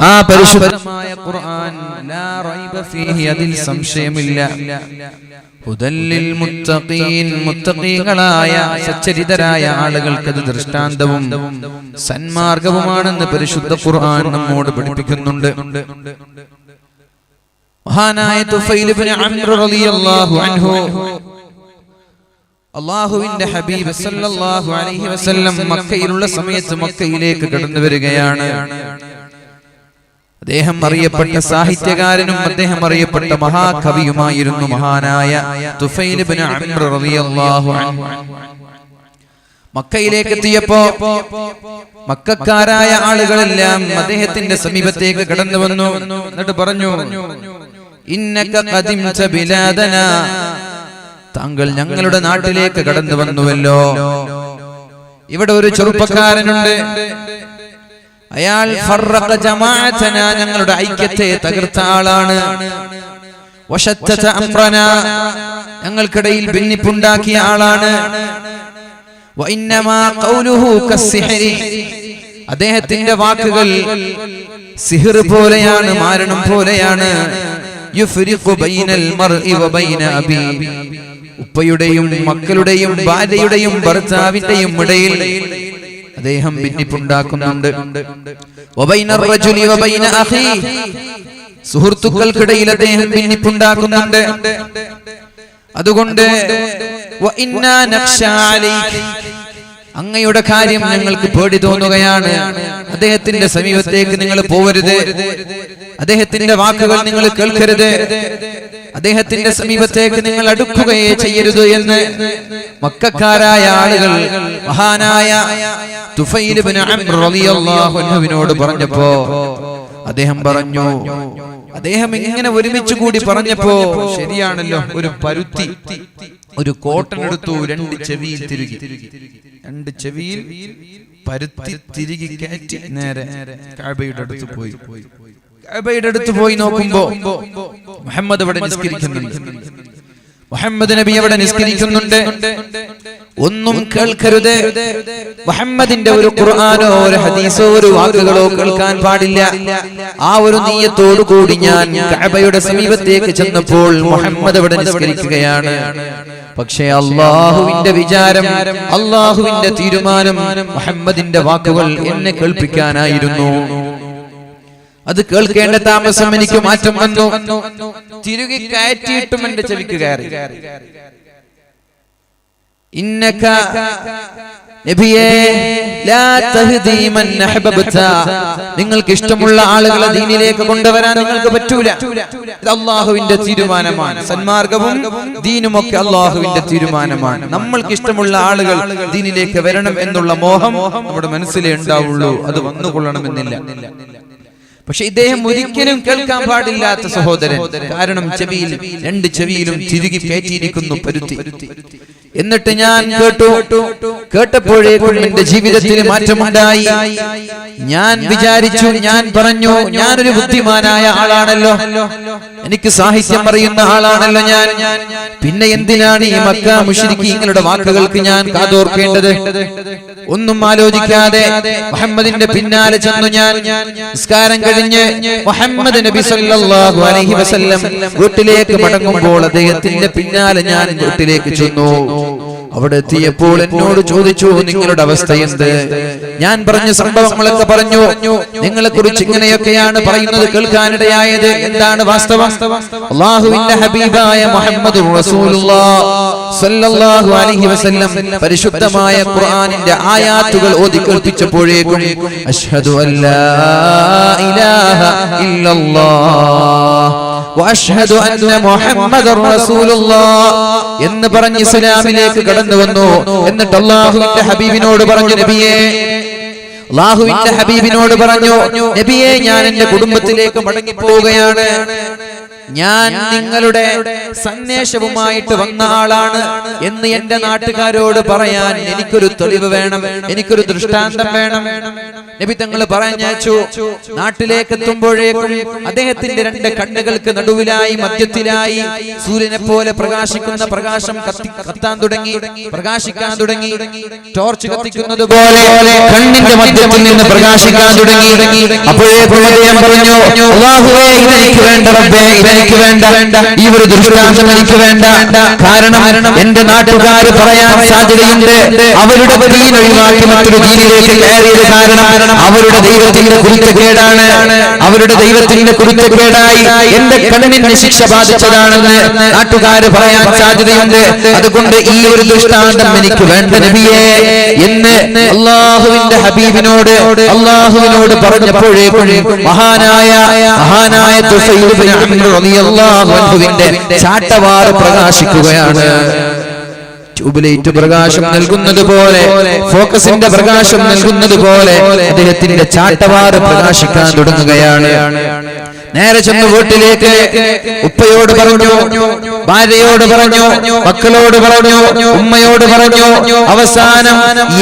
ആ പരിശുദ്ധമായ ഖുർആൻ ലാ റൈബ ഫീഹി അതിൽ സംശയമില്ല ഹുദല്ലിൽ മുത്തഖീൻ മുത്തഖീകളായ സച്ചരിതരായ ആളുകൾക്ക് അത് ദൃഷ്ടാന്തവും സന്മാർഗവുമാണെന്ന് പരിശുദ്ധ ഖുർആൻ നമ്മോട് പഠിപ്പിക്കുന്നുണ്ട്. മഹാനായ തുഫൈൽ ഇബ്നു അംർ റളിയല്ലാഹു അൻഹു അല്ലാഹുവിന്റെ ഹബീബ് സല്ലല്ലാഹു അലൈഹി വസല്ലം മക്കയിലുള്ള സമയത്ത് മക്കയിലേക്ക് കടന്നു വരികയാണ്. അദ്ദേഹം അറിയപ്പെട്ട സാഹിത്യകാരനും അദ്ദേഹം അറിയപ്പെട്ട മഹാകവിയുമായിരുന്നു മഹാനായ തുഫൈൽ ഇബ്നു അംർ റളിയല്ലാഹു അൻഹു. മക്കയിലേക്ക് എത്തിയപ്പോ മക്കക്കാരായ ആളുകളെല്ലാം അദ്ദേഹത്തിന്റെ സമീപത്തേക്ക് കടന്നു വന്നു. എന്നിട്ട് പറഞ്ഞു, ഇന്നക ഖദിംത ബിലാദനാ, താങ്കൾ ഞങ്ങളുടെ നാട്ടിലേക്ക് കടന്നു വന്നുവല്ലോ. ഇവിടെ ഒരു ചെറുപ്പക്കാരനുണ്ട്, അയാൾ ഫറഖ ജമാഅതന, ഞങ്ങളുടെ ഐക്യത്തെ തകർത്ത ആളാണ്. വശത്തത അംറന, ഞങ്ങൾക്കിടയിൽ ഭിന്നിപ്പുണ്ടാക്കിയ ആളാണ്. വഇന്നമാ ഖൗലുഹു കസ്സിഹരി, അദ്ദേഹത്തിന്റെ വാക്കുകൾ സിഹർ പോലെയാണ്, മാരണം പോലെയാണ്. യുഫ്രിഖു ബൈനൽ മർഇ വബൈന അബി, ഉപ്പയുടെയും മക്കളുടെയും ഭാര്യയുടെയും ഭർത്താവിന്റെയും ഇടയിൽ അദ്ദേഹം ഭിന്നിപ്പുണ്ടാക്കുന്നുണ്ട്. വബൈനർ റജുലി വബൈന അഖി, സുഹൃത്തുക്കൾക്കിടയിൽ അദ്ദേഹം ഭിന്നിപ്പുണ്ടാക്കുന്നുണ്ട്. അതുകൊണ്ട് വഇന്നാ നഖ്ശാ അലൈക, അങ്ങയുടെ കാര്യം ഞങ്ങൾക്ക് പേടി തോന്നുകയാണ്. അദ്ദേഹത്തിന്റെ സമീപത്തേക്ക് നിങ്ങൾ പോവരുത്, അദ്ദേഹത്തിന്റെ വാക്കുകൾ നിങ്ങൾ കേൾക്കരുത്, അദ്ദേഹത്തിന്റെ സമീപത്തേക്ക് നിങ്ങൾ അടുക്കുകയേ ചെയ്യരുത് എന്ന് മക്കക്കാരായ ആളുകൾ മഹാനായ തുഫൈൽ ഇബ്നു അംർ റളിയല്ലാഹു അൻഹുവിനോട് പറഞ്ഞപ്പോ അദ്ദേഹം പറഞ്ഞു, അദ്ദേഹം ഇങ്ങനെ ഒരുമിച്ച് കൂടി പറഞ്ഞപ്പോ ശരിയാണല്ലോ, ഒരു പരുത്തി ഒരു കോട്ടൺ എടുത്തു, രണ്ട് ചെവിയിൽ തിരുകി, രണ്ട് ചെവിയിൽ പരുത്തി തിരികെ കയറ്റി നേരെ കഅബയുടെ അടുത്ത് പോയി. കഅബയുടെ അടുത്ത് പോയി നോക്കുമ്പോ മുഹമ്മദ് അവിടെ നിസ്കരിക്കുന്നുണ്ട്. മുഹമ്മദ് നബി അവിടെ നിസ്കരിക്കുന്നുണ്ട്. ഒന്നും കേൾക്കരുത്, മുഹമ്മദിന്റെ ഒരു ഖുർആനോ ഒരു ഹദീസോ ഒരു വാക്കുകളോ കേൾക്കാൻ പാടില്ല. ആ ഒരു നിയ്യത്തോടു കൂടി ഞാൻ കഅബയുടെ സമീപത്തേക്ക് ചെന്നപ്പോൾ മുഹമ്മദ് അവിടെ നിസ്കരിക്കുകയാണ്. പക്ഷേ അല്ലാഹുവിന്റെ വിചാരം, അല്ലാഹുവിന്റെ തീരുമാനം മുഹമ്മദിന്റെ വാക്കുകൾ എന്നെ കേൾപ്പിക്കാനായിരുന്നു. അത് കേൾക്കേണ്ട താമസം എനിക്ക് മാറ്റം വന്നു. തിരുകി കയറ്റിയിട്ടും എന്റെ ചെവിക്ക് കയറി. ഇന്നക നബിയേ ലാ തഹ്ദീ മൻ അഹ്ബബ്ത, നിങ്ങൾക്ക് ഇഷ്ടമുള്ള ആളുകളെ ദീനിലേക്ക് കൊണ്ടുവരാൻ നിങ്ങൾക്ക് പറ്റൂല. ഇത് അല്ലാഹുവിന്റെ തീരുമാനമാണ്. സന്മാർഗവും ദീനും ഒക്കെ അല്ലാഹുവിന്റെ തീരുമാനമാണ്. നമ്മൾക്ക് ഇഷ്ടമുള്ള ആളുകൾ ദീനിലേക്ക് വരണം എന്നുള്ള മോഹം നമ്മുടെ മനസ്സിലേ ഉണ്ടാവുള്ളൂ, അത് വന്നുകൊള്ളണമെന്നില്ല. പക്ഷെ ഇദ്ദേഹം ഒരിക്കലും കേൾക്കാൻ പാടില്ലാത്ത സഹോദരൻ, കാരണം ചെവിയിൽ രണ്ട് ചെവിയിലും തിരുകി കയറ്റിയിരിക്കുന്നു പരുത്തി. എന്നിട്ട് ഞാൻ കേട്ടപ്പോഴേക്കും എന്റെ ജീവിതത്തിൽ മാറ്റമുണ്ടായി. ഞാൻ വിചാരിച്ചു, ഞാൻ പറഞ്ഞു, ഞാനൊരു ബുദ്ധിമാനായ ആളാണല്ലോ, എനിക്ക് സാഹിത്യം അറിയുന്ന ആളാണല്ലോ ഞാൻ, പിന്നെ എന്തിനാണ് ഈ മക്ക മുശ്രിക്കീങ്ങളുടെ വാക്കുകൾക്ക് ഞാൻ കാതോർക്കേണ്ടത്? ഒന്നും ആലോചിക്കാതെ മുഹമ്മദിന്റെ പിന്നാലെ ചെന്നു. ഞാൻ നിസ്കാരം കഴിഞ്ഞ് മുഹമ്മദ് നബി സല്ലല്ലാഹു അലൈഹി വസല്ലം വീട്ടിലേക്ക് മടങ്ങുമ്പോൾ അദ്ദേഹത്തിന്റെ പിന്നാലെ ഞാൻ വീട്ടിലേക്ക് ചെന്നു. അവിടെ എത്തിയപ്പോൾ എന്നോട് ചോദിച്ചു, നിങ്ങളുടെ അവസ്ഥ എന്ത്? ഞാൻ പറഞ്ഞ സംഭവങ്ങളൊക്കെ പറഞ്ഞു. നിങ്ങളെ കുറിച്ച് ഇങ്ങനെയൊക്കെയാണ് പറയുന്നത് കേൾക്കാനിടയായത്. എന്താണ് വാസ്തവം? അല്ലാഹുവിന്റെ ഹബീബായ മുഹമ്മദുർ റസൂലുള്ളാഹി സല്ലല്ലാഹു അലൈഹി വസല്ലം പരിശുദ്ധമായ ഖുർആനിന്റെ ആയാത്തുകൾ ഓതി കേൾപ്പിച്ചപ്പോഴേക്കും അശ്ഹദു അല്ലാ ഇലാഹ ഇല്ലല്ലാഹ് വഅശ്ഹദു അന്ന മുഹമ്മദർ റസൂലുള്ളാഹ് എന്ന് പറഞ്ഞ് ഇസ്ലാമിലേക്ക് കടന്നു വന്നു. എന്നിട്ട് അല്ലാഹുവിന്റെ ഹബീബിനോട് പറഞ്ഞു, നബിയേ, അല്ലാഹുവിന്റെ ഹബീബിനോട് പറഞ്ഞു, നബിയേ, ഞാൻ എന്റെ കുടുംബത്തിലേക്ക് മടങ്ങി പോവുകയാണ്. ഞാൻ നിങ്ങളുടെ സന്ദേശവുമായിട്ട് വന്ന ആളാണ് എന്ന് എന്റെ നാട്ടുകാരോട് പറയാൻ എനിക്കൊരു തെളിവ് വേണം, എനിക്കൊരു ദൃഷ്ടാന്തം വേണം. നബി തങ്ങൾ പറഞ്ഞയച്ചു. നാട്ടിലേക്ക് എത്തുമ്പോഴേക്കും അദ്ദേഹത്തിന്റെ രണ്ട് കണ്ണുകൾക്ക് നടുവിലായി മധ്യത്തിലായി സൂര്യനെ പോലെ പ്രകാശിക്കുന്ന പ്രകാശം കത്താൻ തുടങ്ങി, പ്രകാശിക്കാൻ തുടങ്ങി. ടോർച്ച് കത്തിക്കുന്നത് പോലെ കണ്ണിന്റെ മധ്യത്തിൽ നിന്ന് പ്രകാശിക്കാൻ തുടങ്ങി. അപ്പോഴേക്കും അദ്ദേഹം പറഞ്ഞു, അല്ലാഹുവേ, ഇതെനിക്ക് വേണ്ട റബ്ബേ, ഇതെനിക്ക് വേണ്ട, ഈ ഒരു ദൃഷ്ടാന്തം എനിക്ക് വേണ്ട. കാരണം എന്റെ നാട്ടുകാർ പറയാൻ സാധ്യതയുണ്ട് അവരുടെ ദീൻ ഒഴിവാക്കി മറ്റൊരു ദീനിലേക്ക് കയറിയത് കാരണം അവരുടെ ദൈവത്തിന്റെ കുരുത്തക്കേടാണ്, അവരുടെ ദൈവത്തിന്റെ കുരുത്തക്കേടായി എന്റെ കണ്ണിന് ശിക്ഷ ബാധിച്ചതാണെന്ന് നാട്ടുകാര് പറയാൻ സാധ്യതയുണ്ട്. അതുകൊണ്ട് ഈ ഒരു ദൃഷ്ടാന്തം എനിക്ക് വേണ്ട നബിയേ എന്ന് അല്ലാഹുവിന്റെ ഹബീബിനോട് പറഞ്ഞപ്പോഴേക്കും മഹാനായ തുഫൈൽ ഇബ്നു അംർ റളിയല്ലാഹു അൻഹുവിന്റെ ചാട്ടവാറ് പ്രകാശിക്കുകയാണ്. ട്യൂബ്ലൈറ്റ് പ്രകാശം നൽകുന്നത് പോലെ, ഫോക്കസിന്റെ പ്രകാശം നൽകുന്നത് പോലെ അദ്ദേഹത്തിന്റെ ചാട്ടവാറ് പ്രകാശിക്കാൻ തുടങ്ങുകയാണ്. നേരെ ചെന്ന് വീട്ടിലേക്ക് ഉപ്പയോട് പറഞ്ഞു, ഭാര്യയോട് പറഞ്ഞു, മക്കളോട് പറഞ്ഞു, ഉമ്മയോട് പറഞ്ഞു. അവസാനം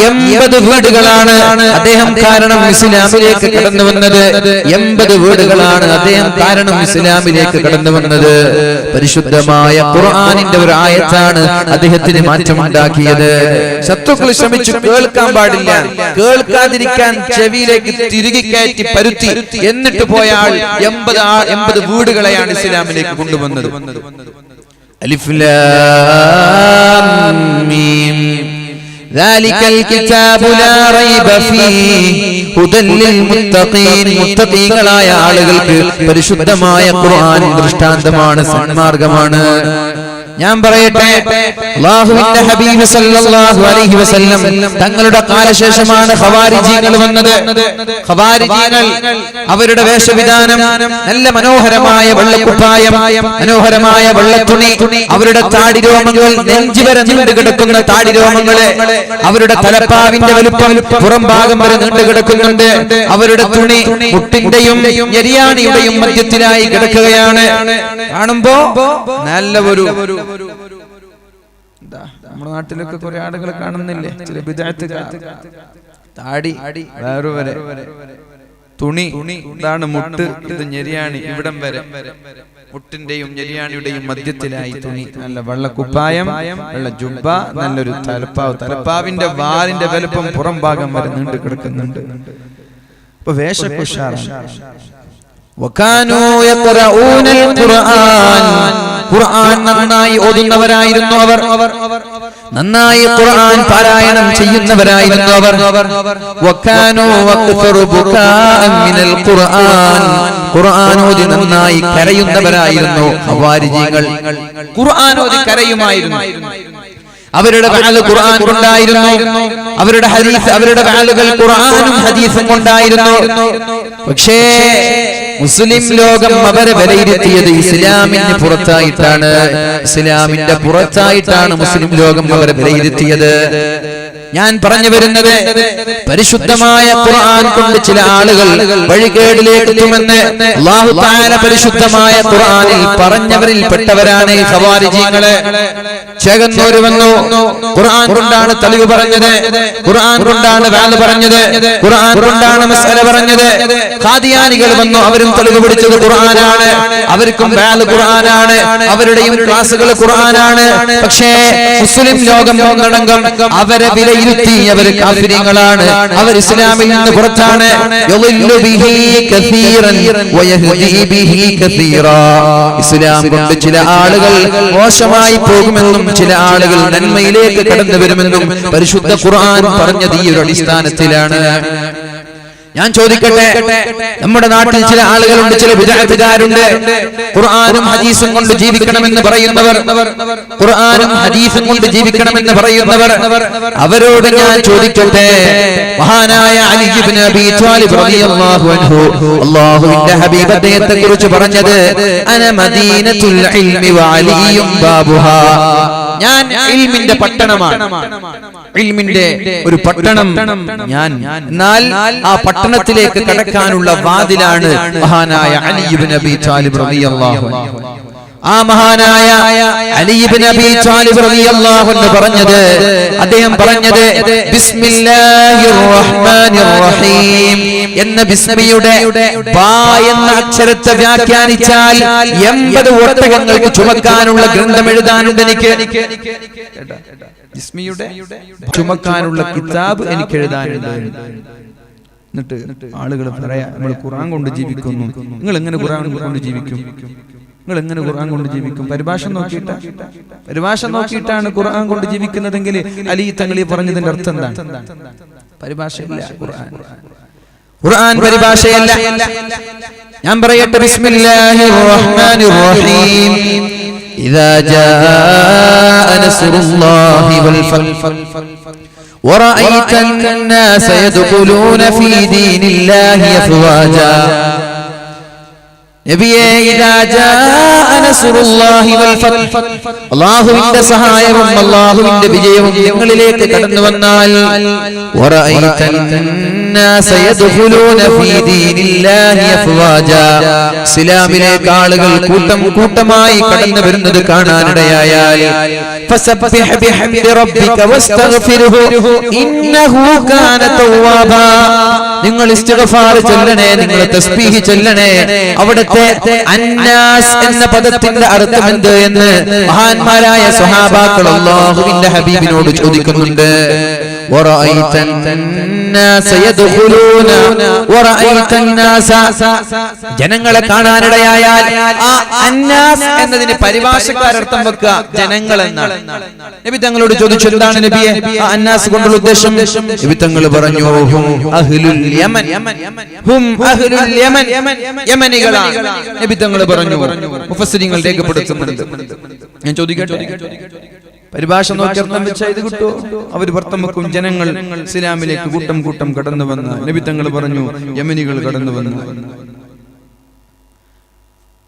80 വീടുകളാണ് അദ്ദേഹം കാരണം ഇസ്ലാമിലേക്ക് കടന്നു വന്നത്. 80 വീടുകളാണ് അദ്ദേഹം കാരണം ഇസ്ലാമിലേക്ക് കടന്നു വന്നത്. പരിശുദ്ധമായ ഖുർആനിന്റെ ഒരു ആയത്താണ് അദ്ദേഹത്തിന് മാറ്റമുണ്ടാക്കിയത്. ശത്രുക്കൾ ശ്രമിച്ചു കേൾക്കാൻ പാടില്ല, കേൾക്കാതിരിക്കാൻ ചെവിയിലേക്ക് തിരികെ കയറ്റി പരുത്തി, എന്നിട്ട് പോയ ആൾ 80 വീടുകളെയാണ് ഇസ്ലാമിലേക്ക് കൊണ്ടുവന്നത്. അലിഫ് ലാം മീം ദാലികൽ കിതാബു ലാ റൈബ ഫീഹി ഹുദൽ ലിൽ മുത്തഖീൻ. മുത്തഖീങ്ങളായ ആളുകൾക്ക് പരിശുദ്ധമായ ഖുർആൻ ദൃഷ്ടാന്തമാണ്, സന്മാർഗമാണ്. ഞാൻ പറയട്ടെ, അല്ലാഹുവിന്റെ ഹബീബ് സല്ലല്ലാഹു അലൈഹി വസല്ലം തങ്ങളുടെ കാലശേഷമാണ് ഖവാരിജീങ്ങൾ വന്നത്. ഖവാരിജീങ്ങൾ അവരുടെ വേഷവിധാനം നല്ല മനോഹരമായ വെള്ളക്കുപ്പായം, മനോഹരമായ വെള്ളത്തുണി, അവരുടെ താടിരോമങ്ങൾ നെഞ്ചുവരെ നീണ്ടുകിടക്കുന്ന താടിരോമങ്ങള്, അവരുടെ തലപ്പാവിന്റെ വലുപ്പം പുറം ഭാഗം വരെ നീണ്ടുകിടക്കുന്നുണ്ട്. അവരുടെ തുണി മുട്ടിന്റെയും ഞെരിയാണിയുടെയും മധ്യത്തിലായി കിടക്കുകയാണ്. കാണുമ്പോ നല്ല ഒരു നമ്മുടെ നാട്ടിലൊക്കെ കുറെ ആളുകൾ കാണുന്നില്ലേ, ചില ബിദ്അത്തുകാർ, താടി വേറെ വരെ, തുണി ഇതാണ് മുട്ട്, ഇത് ഞെരിയാണി ഇവിടം വരെ, മുട്ടിന്റെയും ഞെരിയാണിയുടെയും മധ്യത്തിലായി തുണി, നല്ല വെള്ളക്കുപ്പായം, വെള്ള ജുബ്ബ, നല്ലൊരു തലപ്പാവ്, തലപ്പാവിന്റെ വാലിന്റെ വലുപ്പം പുറം ഭാഗം വരെ നീണ്ടു കിടക്കുന്നുണ്ട്. ഇപ്പൊ വേഷക്കുഷാറാണ്. ഖുർആൻ നന്നായി ഓതുന്നവരായിരുന്നു അവർ, നന്നായി ഖുർആൻ പാരായണം ചെയ്യുന്നവരായിരുന്നു അവർ. ഖുർആൻ ഓതി നന്നായി കരയുന്നവരായിരുന്നു ഖവാരിജീങ്ങൾ. ഖുർആൻ ഓതി കരയുമായിരുന്നു. അവരുടെ വാല് ഖുർആൻ കൊണ്ടായിരുന്നു, അവരുടെ ഹദീസ്, അവരുടെ വാലുകൾ ഖുർആനും ഹദീസും കൊണ്ടായിരുന്നു. പക്ഷേ മുസ്ലിം ലോകം അവരെ വിലയിരുത്തിയത് ഇസ്ലാമിന് പുറത്തായിട്ടാണ്, ഇസ്ലാമിന്റെ പുറത്തായിട്ടാണ് മുസ്ലിം ലോകം അവരെ വിലയിരുത്തിയത്. ഞാൻ പറഞ്ഞു വരുന്നത്, പരിശുദ്ധമായ ഖുർആൻ കൊണ്ട് ചില ആളുകൾ വഴികേടിലേക്ക് എത്തുമെന്ന് അല്ലാഹു തആല പരിശുദ്ധമായ ഖുർആനിൽ പറഞ്ഞവരിൽ പെട്ടവരാണ് ഈ ഖവാരിജീങ്ങള്. ചേകന്നൂർ വന്നു, ഖുർആൻ കൊണ്ടാണ് തെളിവ് പറഞ്ഞത്, ഖുർആൻ കൊണ്ടാണ് വാല് പറഞ്ഞത്, ഖുർആൻ കൊണ്ടാണ് മസ്അല പറഞ്ഞത്. ഖാദിയാനികൾ വന്നു, അവരും തെളിവ് പിടിച്ചത് ഖുർആനാണ്, അവർക്കും വാല് ഖുർആനാണ്, അവരുടെയും ക്ലാസുകൾ ഖുർആനാണ്. പക്ഷേ മുസ്ലിം ലോകം ഒന്നടങ്കം അവരെ വിലയിരുത്തി അവർ കാഫിരീങ്ങളാണ്, അവർ ഇസ്ലാമിൽ നിന്ന് പുറത്താണ്. ഇസ്ലാം കൊണ്ട് ചില ആളുകൾ മോശമായി പോകുമെന്നും ചില ആളുകൾ നന്മയിലേക്ക് കടന്നു വരുമെന്നും പരിശുദ്ധ ഖുർആൻ പറഞ്ഞത് ഈ ഒരു അടിസ്ഥാനത്തിലാണ്. ഞാൻ ചോദിക്കട്ടെ, നമ്മുടെ നാട്ടിൽ ചില ആളുകളുണ്ട്, ചില ബിദ്അത്തുകാരുണ്ട്, ഖുർആനും ഹദീസും കൊണ്ട് ജീവിക്കണമെന്ന് പറയുന്നവർ, ഖുർആനും ഹദീസും കൊണ്ട് ജീവിക്കണമെന്ന് പറയുന്നവർ. അവരോട് ഞാൻ ചോദിക്കട്ടെ, മഹാനായ അലി ഇബ്നു അബീ ത്വാലിബ് റളിയല്ലാഹു അൻഹു അല്ലാഹുവിന്റെ ഹബീബ് അദ്ദേഹത്തെ കുറിച്ച് പറഞ്ഞത്, അന മദീനത്തുൽ ഇൽമി വഅലിയും ബാബുഹാ. ഞാൻ ഇൽമിന്റെ പട്ടണമാണ്, ഇൽമിന്റെ ഒരു പട്ടണം ഞാൻ. എന്നാൽ ആ പട്ടണത്തിലേക്ക് കടക്കാനുള്ള വാതിലാണ് മഹാനായ അലി ഇബ്നു അബീ ത്വാലിബ് റളിയല്ലാഹു അൻഹു. ആ മഹാനായ അലി ഇബ്നു അബീ ത്വാലിബ് റളിയല്ലാഹു അൻഹു പറഞ്ഞത്, അദ്ദേഹം പറഞ്ഞത് ബിസ്മില്ലാഹിർ റഹ്മാനിർ റഹീം എന്ന ബിസ്മിയുടെ ബാ എന്ന അക്ഷരത്തെ വ്യാഖ്യാനിച്ചാൽ 80 ഒട്ടകങ്ങൾക്ക് ചുമക്കാനുള്ള ഗ്രന്ഥം എഴുതാനുണ്ട് എനിക്ക്. ബിസ്മിയുടെ ചുമക്കാനുള്ള കിതാബ് എനിക്ക് എഴുതാനുണ്ട്. എന്നിട്ട് ആളുകൾ പറയാ, നമ്മൾ ഖുർആൻ കൊണ്ട് ജീവിക്കുന്നു, നിങ്ങൾ എങ്ങനെ ഖുർആൻ കൊണ്ട് ജീവിക്കും, നിങ്ങൾ എങ്ങനെ ഖുർആൻ കൊണ്ട് ജീവിക്കും? പരിഭാഷ നോക്കിയിട്ടാണ് ഖുർആൻ കൊണ്ട് ജീവിക്കുന്നതെങ്കിൽ അലി തങ്ങൾ ഈ പറഞ്ഞതിന്റെ അർത്ഥം എന്താണ്? പരിഭാഷയില്ല, ഖുർആൻ പരിഭാഷയല്ല. ഞാൻ പറയട്ടെ, ബിസ്മില്ലാഹിർ റഹ്മാനിർ റഹീം ഇദാ ജാഅ നസ്റുല്ലാഹി വൽ ഫത്ഹ് വറഅയ്ത അന്നാസ യദ്ഖുലൂന ഫീ ദീനില്ലാഹി അഫ്വാജാ. നബിയേ, ഇദാ ജാഅ നസ്റുല്ലാഹി വൽ ഫത്ഹ്, അല്ലാഹുവിന്റെ സഹായവും അല്ലാഹുവിന്റെ വിജയവും നിങ്ങളിലേക്ക് കടന്നു വന്നാൽ, വറഅയ്ത അന്നാസ യദ്ഖുലൂന ഫീ ദീനില്ലാഹി അഫ്വാജാ, ഇസ്ലാമിലേക്ക് ആളുകൾ കൂട്ടം കൂട്ടമായി കടന്നു വരുന്നത് കാണാനിടയായാൽ, ഫസബ്ബിഹ് ബിഹംദി റബ്ബിക വസ്തഗ്ഫിർഹു ഇന്നഹു കാന തവ്വാബാ, നിങ്ങൾ ഇസ്തിഗ്ഫാർ ചൊല്ലണേ, നിങ്ങൾ തസ്ബീഹ് ചൊല്ലണേ. അവിടുത്തെ അന്നാസ് എന്ന പദത്തിന്റെ അർത്ഥം എന്ത് എന്ന് മഹാന്മാരായ സ്വഹാബാക്കൾ അല്ലാഹുവിന്റെ ഹബീബിനോട് ചോദിക്കുന്നുണ്ട്. വറഅയ്ത അന്നാസ യദ്ഖുലൂന വറഅയ്ത അന്നാസ, ജനങ്ങളെ കാണാനിടയായാൽ ആ അന്നാസ് എന്നതിന് പരിഭാഷക്കാരർത്ഥം വെക്കുക ജനങ്ങൾ എന്നാണ്. നബി തങ്ങളോട് ചോദിച്ചു, എന്താണ് നബിയെ ആ അന്നാസ് കൊണ്ടുള്ള ഉദ്ദേശം? നബി തങ്ങൾ പറഞ്ഞു, ഹും അഹ്ലുൽ യമൻ, ഹും അഹ്ലുൽ യമൻ, യമനികളാണ്. നബി തങ്ങൾ പറഞ്ഞു, മുഫസ്സിരിങ്ങൾ രേഖപ്പെടുത്തുന്നുണ്ട്. ഞാൻ ചോദിക്കട്ടെ, പരിഭാഷ നോക്കി അർത്ഥം വെച്ചാൽ ഇത് കിട്ടുമോ? അവർ അർത്ഥം വെക്കും ജനങ്ങൾ ഇസ്ലാമിലേക്ക് കൂട്ടം കൂട്ടം കടന്നു വന്ന. നബി തങ്ങൾ പറഞ്ഞു, യമനികൾ കടന്നു വന്നു.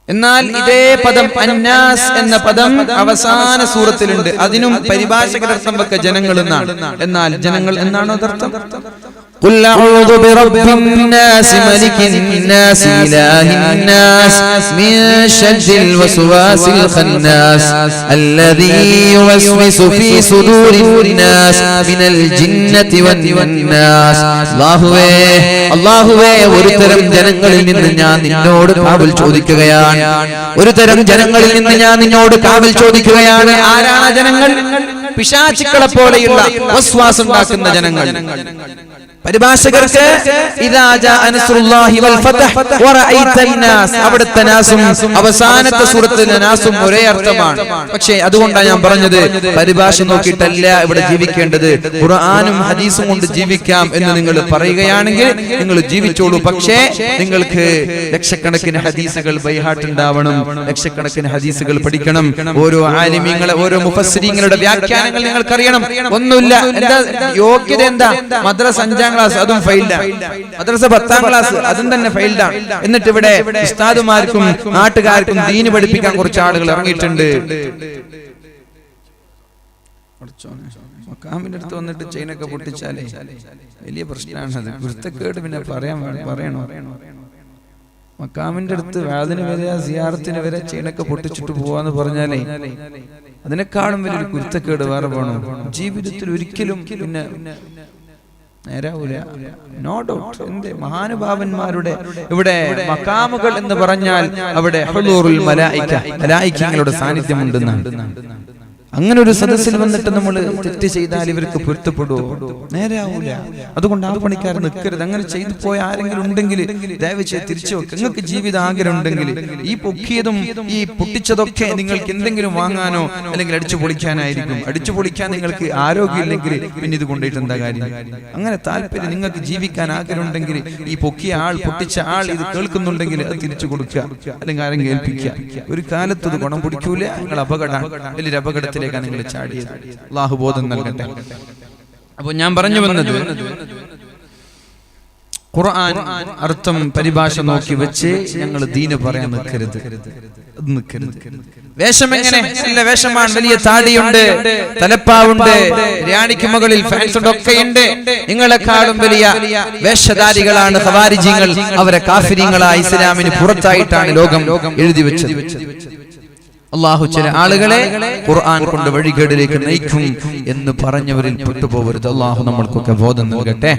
എന്നാൽ ഇതേ പദം അന്നാസ് എന്ന പദം അവസാന സൂറത്തിലുണ്ട്. അതിനും പരിഭാഷകരർത്ഥം വെക്ക ജനങ്ങൾ എന്നാണ്. എന്നാൽ ജനങ്ങൾ എന്നാണോ അർത്ഥം? قل أعوذ برب الناس ملك الناس إله الناس من شر الوسواس الخناس الذي يوسوس في صدور الناس من الجنة والناس. അല്ലാഹുവേ, ഒരു തരം ജനങ്ങളിൽ നിന്ന് ഞാൻ നിന്നോട് കാവൽ ചോദിക്കുകയാണ്. ഒരു തരം ജനങ്ങളിൽ നിന്ന് ഞാൻ നിന്നോട് കാവൽ ചോദിക്കുകയാണ്. ആരാണ് ജനങ്ങൾ? പിശാചുക്കളെ പോലെയുള്ള വസ്വാസ് ഉണ്ടാക്കുന്ന ജനങ്ങൾ. പരിഭാഷകർക്ക് ഇദാ ജാഅ നസ്റുല്ലാഹി വൽ ഫത്ഹ് വറഅയ്ത അന്നാസ്, അവിടുത്തെ നാസും അവസാനത്തെ സൂറത്തിലെ നാസും ഒരേ അർത്ഥമാണ്. പക്ഷേ അതുകൊണ്ടാണ് ഞാൻ പറഞ്ഞത്, പരിഭാഷ നോക്കിയിട്ടല്ല ഇവിടെ ജീവിക്കേണ്ടത്. ഖുർആനും ഹദീസും കൊണ്ട് ജീവിക്കാം എന്ന് നിങ്ങൾ പറയുകയാണെങ്കിൽ നിങ്ങൾ ജീവിച്ചോളൂ. പക്ഷേ നിങ്ങൾക്ക് ലക്ഷക്കണക്കിന് ഹദീസുകൾ ബൈഹാട്ട് ഉണ്ടാവണം, ലക്ഷക്കണക്കിന് ഹദീസുകൾ പഠിക്കണം. ഓരോ ആലിമീങ്ങളെ, ഓരോ മുഫസ്സിരീങ്ങളുടെ വ്യാഖ്യാനങ്ങൾ നിങ്ങൾക്കറിയണം. ഒന്നുമില്ല, എന്താ യോഗ്യത? എന്താ? മദ്രസ 5ാം ക്ലാസ്, അതും ഫെയിൽഡാണ്. മദ്രസ 10ാം ക്ലാസ്, അതും തന്നെ ഫെയിൽഡാണ്. എന്നിട്ട് ഇവിടെ ഉസ്താദുമാർക്കും നാട്ടുകാർക്കും ദീന് പഠിപ്പിക്കാൻ കുറച്ച് ആളുകൾ ഇറങ്ങിയിട്ടുണ്ട്. മക്കാമിന്റെ അടുത്ത് വന്നിട്ട് ചെയിനൊക്കെ പൊട്ടിച്ചാലേ വലിയ പ്രശ്നമാണത്. കുരുത്തക്കേട് പിന്നെ പറയണോ? മക്കാമിന്റെ അടുത്ത് വാദിന് വരെ സിയാറത്തിന് വരെ ചെയിനൊക്കെ പൊട്ടിച്ചിട്ട് പോവാന്ന് പറഞ്ഞാലേ അതിനേക്കാളും വലിയൊരു കുരുത്തക്കേട് വേറെ വേണം. ജീവിതത്തിൽ ഒരിക്കലും പിന്നെ നേരാവൂല. No doubt. എന്റെ മഹാനുഭാവന്മാരുടെ ഇവിടെ മക്കാമുകൾ എന്ന് പറഞ്ഞാൽ അവിടെ ഹുളൂറുൽ മലായിക, മലായികങ്ങളുടെ സാന്നിധ്യം ഉണ്ടെന്നാണ്. അങ്ങനെ ഒരു സദസ്സിൽ വന്നിട്ട് നമ്മൾ തെറ്റ് ചെയ്താൽ ഇവർക്ക് പൊരുത്തപ്പെടുവോ? നേരാവൂല. അതുകൊണ്ട് ആ പണിക്കാരൻ നിൽക്കരുത്. അങ്ങനെ ചെയ്തു പോയ ആരെങ്കിലും ഉണ്ടെങ്കിൽ ദയവ് ചെയ്ത് തിരിച്ചു വെക്കുക. നിങ്ങൾക്ക് ജീവിത ആഗ്രഹം ഉണ്ടെങ്കിൽ ഈ പൊക്കിയതും ഈ പൊട്ടിച്ചതൊക്കെ നിങ്ങൾക്ക് എന്തെങ്കിലും വാങ്ങാനോ അല്ലെങ്കിൽ അടിച്ചു പൊളിക്കാനായിരിക്കും. അടിച്ചു പൊളിക്കാൻ നിങ്ങൾക്ക് ആരോഗ്യം ഇല്ലെങ്കിൽ പിന്നെ ഇത് കൊണ്ടുപോയിട്ട് എന്താ കാര്യം? അങ്ങനെ താല്പര്യം, നിങ്ങൾക്ക് ജീവിക്കാൻ ആഗ്രഹം ഉണ്ടെങ്കിൽ ഈ പൊക്കിയ ആൾ, പൊട്ടിച്ച ആൾ ഇത് കേൾക്കുന്നുണ്ടെങ്കിൽ അത് തിരിച്ചു കൊടുക്കുക, അല്ലെങ്കിൽ ആരെങ്കിലും ഏൽപ്പിക്കുക. ഒരു കാലത്ത് ഇത് ഗുണം പിടിക്കൂല. നിങ്ങൾ അപകടമാണ്, വലിയൊരു അപകടത്തിലേക്ക് നിങ്ങൾ ചാടിയത്. അല്ലാഹു ബോധം നൽകട്ടെ. അപ്പോൾ ഞാൻ പറഞ്ഞു വന്നത്, ഖുർആൻ അർത്ഥം പരിഭാഷ നോക്കി വെച്ച് ഞങ്ങൾ ദീന് പറയാൻ നിൽക്കരുത്. വേഷം എങ്ങനെ? നല്ല വേഷമാണ്, വലിയ താടിയുണ്ട്, തലപ്പാവുണ്ട്, രാണിക്ക് മുകളിൽ ഫാൻസ് ഒക്കെയുണ്ട്. നിങ്ങളെക്കാളും വലിയ വേഷധാരികളാണ് ഖവാരിജികൾ. അവരെ കാഫിരികളായി ഇസ്ലാമിന് പുറത്തായിട്ടാണ് ലോകം എഴുതി വെച്ചത്. അല്ലാഹു ചില ആളുകളെ ഖുർആൻ കൊണ്ട് വഴികേടിലേക്ക് നയിക്കും എന്ന് പറഞ്ഞവരിൽ പെട്ടുപോകരുത്. അല്ലാഹു നമ്മൾക്കൊക്കെ ബോധം നൽകട്ടെ.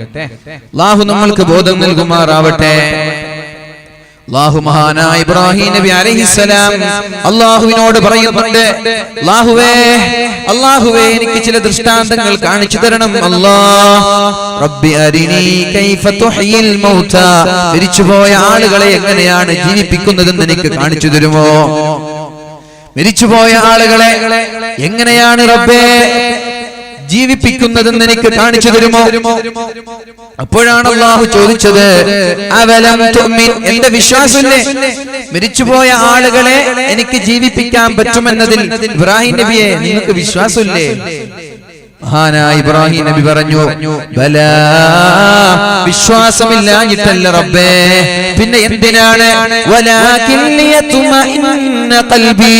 അല്ലാഹു നമ്മൾക്ക് ബോധം നൽകുമാറാവട്ടെ. അല്ലാഹു മഹാനായ ഇബ്രാഹിം നബി അലൈഹിസ്സലാം അല്ലാഹുവിനോട് പറയുന്നുണ്ട്, അല്ലാഹുവേ എനിക്ക് ചില ദൃഷ്ടാന്തങ്ങൾ കാണിച്ചു തരണം. റബ്ബി അരിനി കൈഫ തുഹ്യിൽ മൗതാ, മരിച്ചുപോയ ആളുകളെ എങ്ങനെയാണ് ജീവിപ്പിക്കുന്നതെന്ന് എനിക്ക് കാണിച്ചു തരുമോ? മരിച്ചുപോയ ആളുകളെ എങ്ങനെയാണ് റബ്ബേ ജീവിപ്പിക്കുന്നതെന്ന് എനിക്ക് കാണിച്ചു തരുമോ? അപ്പോഴാണ് അല്ലാഹു ചോദിച്ചത്, അവലം തുഅ്മിൻ, എന്റെ വിശ്വാസമില്ലേ? മരിച്ചുപോയ ആളുകളെ എനിക്ക് ജീവിപ്പിക്കാൻ പറ്റുമെന്നതിൽ ഇബ്രാഹിം നബിയെ നിങ്ങൾക്ക് വിശ്വാസമില്ലേ? മഹാനായ ഇബ്രാഹിം നബി പറഞ്ഞു, ബലാ, വിശ്വാസമില്ലാഞ്ഞിട്ടല്ല റബ്ബേ, പിന്നെ എന്തിനാണ്? വലാകിൻ ലിയത്മഇന്ന ഖൽബി,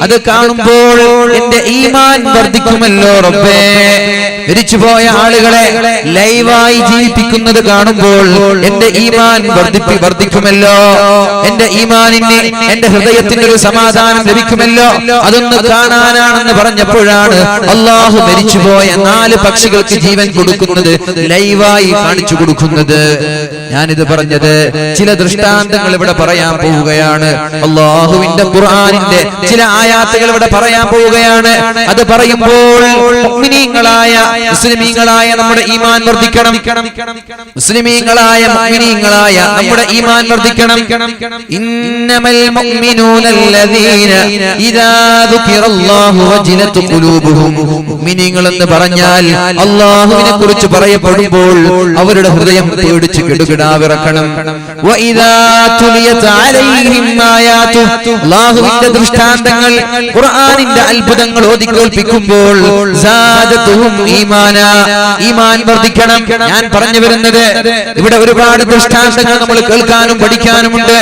അത് കാണുമ്പോൾ എന്റെ ഈമാൻ വർദ്ധിക്കുമല്ലോ റബ്ബേ. മരിച്ചുപോയ ആളുകളെ ലൈവായി ജീവിപ്പിക്കുന്നത് കാണുമ്പോൾ എന്റെ ഈമാൻ വർദ്ധിക്കുമല്ലോ, എന്റെ ഈമാനിന്, എന്റെ ഹൃദയത്തിന് ഒരു സമാധാനം ലഭിക്കുമല്ലോ, അതൊന്ന് കാണാനാണെന്ന് പറഞ്ഞപ്പോഴാണ് അല്ലാഹു മരിച്ചുപോയ 4 പക്ഷികൾക്ക് ജീവൻ കൊടുക്കുന്നത് ലൈവായി കാണിച്ചു കൊടുക്കുന്നത്. ഞാനിത് പറഞ്ഞത് ചില ദൃഷ്ടാന്തങ്ങൾ ഇവിടെ പറയാൻ പോവുകയാണ്. അല്ലാഹുവിന്റെ ഖുർആനിന്റെ ചില ആയാത്തുകൾ ഇവിടെ പറയാൻ പോവുകയാണ്. അത് പറയുമ്പോൾ മുഅ്മിനീങ്ങളായ മുസ്ലിമീങ്ങളായ നമ്മുടെ ഈമാൻ വർദ്ധിക്കണം. മുസ്ലിമീങ്ങളായ മുഅ്മിനീങ്ങളായ നമ്മുടെ ഈമാൻ വർദ്ധിക്കണം. ഇന്നമൽ മുഅ്മിനൂനല്ലദീന ഇദാ ദുകിറല്ലാഹു വജിലത് ഖുലൂബുഹും, മുഅ്മിനീങ്ങൾ എന്ന് പറഞ്ഞാൽ അല്ലാഹുവിനെ കുറിച്ച് പറയപ്പെടുമ്പോൾ അവരുടെ ഹൃദയം പേടിച്ച് കിടുകിടാവിറക്കണം. വഇദാ തുലിയത് അലൈഹിം ആയാതു, അല്ലാഹുവിന്റെ ദൃഷ്ടാന്തങ്ങൾ ഖുർആനിന്റെ അത്ഭുതങ്ങൾ ഓതി കേൾപ്പിക്കുമ്പോൾ സാദതുഹും ഈമാനാ, ഈമാൻ വർദ്ധിക്കണം. ഞാൻ പറഞ്ഞു വരുന്നത്, ഇവിടെ ഒരുപാട് ദൃഷ്ടാന്തങ്ങൾ നമ്മൾ കേൾക്കാനും പഠിക്കാനുമുണ്ട്.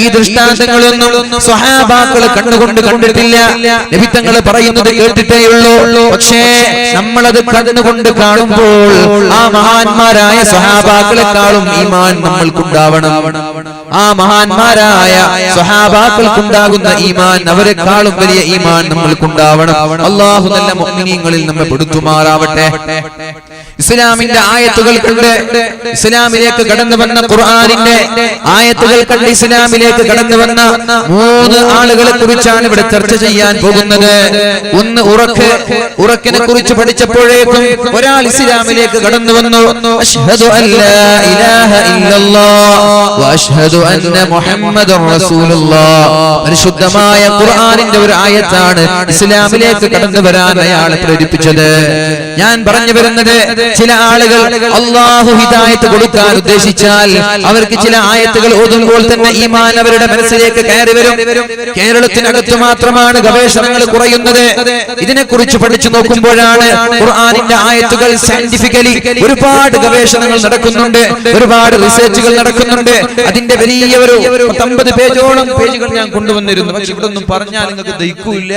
ഈ ദൃഷ്ടാന്തങ്ങളൊന്നും സ്വഹാബാക്കൾ കണ്ണുകൊണ്ട് കണ്ടിട്ടില്ല, നബി തങ്ങൾ പറയുന്നത് കേട്ടിട്ടേയുള്ളൂ. പക്ഷേ നമ്മളത് കണ്ണുകൊണ്ട് കാണുമ്പോൾ ആ മഹാന്മാരായ സ്വഹാബാക്കളെക്കാളും ഈമാൻ നമ്മൾക്കുണ്ടാവണം. ആ മഹാന്മാരായ സ്വഹാബാക്കൾക്കുണ്ടാകുന്ന ഈമാൻ അവരെക്കാളും വലിയ ഈമാൻ നമ്മൾക്കുണ്ടാവണം. അല്ലാഹു നല്ല മുഅ്മിനീങ്ങളിൽ നമ്മെ പെടുത്തുമാറാവട്ടെ. ഇസ്ലാമിന്റെ ആയത്തുകൾ കണ്ട് ഇസ്ലാമിലേക്ക് കടന്നു വന്ന, ഖുർആനിന്റെ ആയത്തുകൾ കണ്ട് ഇസ്ലാമിലേക്ക് കടന്നു വന്ന 3 ആളുകളെ കുറിച്ചാണ് ഇവിടെ ചർച്ച ചെയ്യാൻ പോകുന്നത്. ഒന്ന് ഉറക്കിനെ കുറിച്ച് പഠിച്ചപ്പോഴേക്കും ഒരാൾ ഇസ്ലാമിലേക്ക് കടന്നു വന്നു. അശ്ഹദു അല്ലാ ഇലാഹ ഇല്ലല്ലാഹ് വ അശ്ഹദു അന്ന മുഹമ്മദർ റസൂലുള്ളാഹ്. പരിശുദ്ധമായ ഖുർആനിന്റെ ഒരു ആയത്താണ് ഇസ്ലാമിലേക്ക് കടന്നു വരാൻ അയാളെ പ്രേരിപ്പിച്ചത്. ഞാൻ പറഞ്ഞു വരുന്നത്, ചില ആളുകൾ അല്ലാഹു ഹിദായത്ത് കൊടുക്കാൻ ഉദ്ദേശിച്ചാൽ അവർക്ക് ചില ആയത്തുകൾ ഓതുമ്പോൾ തന്നെ ഈമാൻ അവരുടെ മനസ്സിലേക്ക് കയറി വരും. കേരളത്തിനകത്ത് മാത്രമാണ് ഗവേഷണങ്ങൾ കുറയുന്നത്. ഇതിനെക്കുറിച്ച് പഠിച്ചു നോക്കുമ്പോഴാണ് ഖുർആനിന്റെ ആയത്തുകൾ സയന്റിഫിക്കലി ഒരുപാട് ഗവേഷണങ്ങൾ നടക്കുന്നുണ്ട്, ഒരുപാട് റിസർച്ചുകൾ നടക്കുന്നുണ്ട്. അതിന്റെ വലിയ ഒരു 50 പേജോളം പേജുകൾ ഞാൻ കൊണ്ടുവന്നിരുന്നു. പക്ഷെ ഇവിടെ ഒന്നും പറഞ്ഞാൽ നിങ്ങൾക്ക് ദഹിക്കൂല,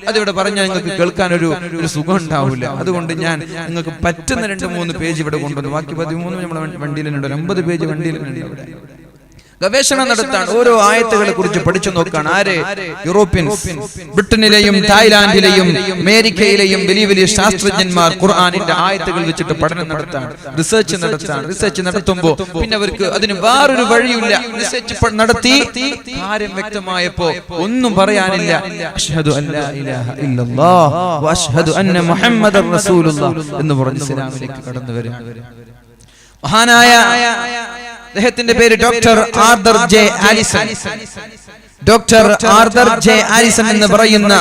അതിവിടെ പറഞ്ഞാൽ നിങ്ങൾക്ക് കേൾക്കാൻ ഒരു സുഖം ഉണ്ടാവില്ല. അതുകൊണ്ട് ഞാൻ നിങ്ങൾക്ക് പറ്റുന്ന 2-3 പേജ് ഇവിടെ കൊണ്ടുവന്നു. ബാക്കി 13 നമ്മുടെ വണ്ടിയിലുണ്ട്, 50 പേജ് വണ്ടിയിലുണ്ട്. ഇവിടെ ഗവേഷണം നടത്താൻ, ഓരോ ആയത്തുകളെ കുറിച്ച് പഠിച്ചു നോക്കാൻ. ആര്? യൂറോപ്യൻസ്, ബ്രിട്ടനിലെയും തായ്ലാന്റിലെയും അമേരിക്കയിലെയും വലിയ വലിയ ശാസ്ത്രജ്ഞന്മാർ ഖുർആനിന്റെ ആയത്തുകൾ വെച്ചിട്ട് പഠനം നടത്താൻ, റിസർച്ച് നടത്തുമ്പോൾ പിന്നെ അവർക്ക് അതിന് വേറൊരു വഴിയില്ല. റിസർച്ച് നടത്തി കാര്യം വ്യക്തമായപ്പോ ഒന്നും പറയാനില്ല. അശ്ഹദു അല്ലാ ഇലാഹ ഇല്ലല്ലാഹ് വ അശ്ഹദു അന്ന മുഹമ്മദർ റസൂലുള്ളാഹ് എന്ന് പറഞ്ഞ് ഇസ്ലാമിലേക്ക് കടന്നു വരും. മഹാനായ അദ്ദേഹത്തിന്റെ പേര് doctor Arthur J Allison. Doctor Arthur J Allison എന്ന് പറയുന്ന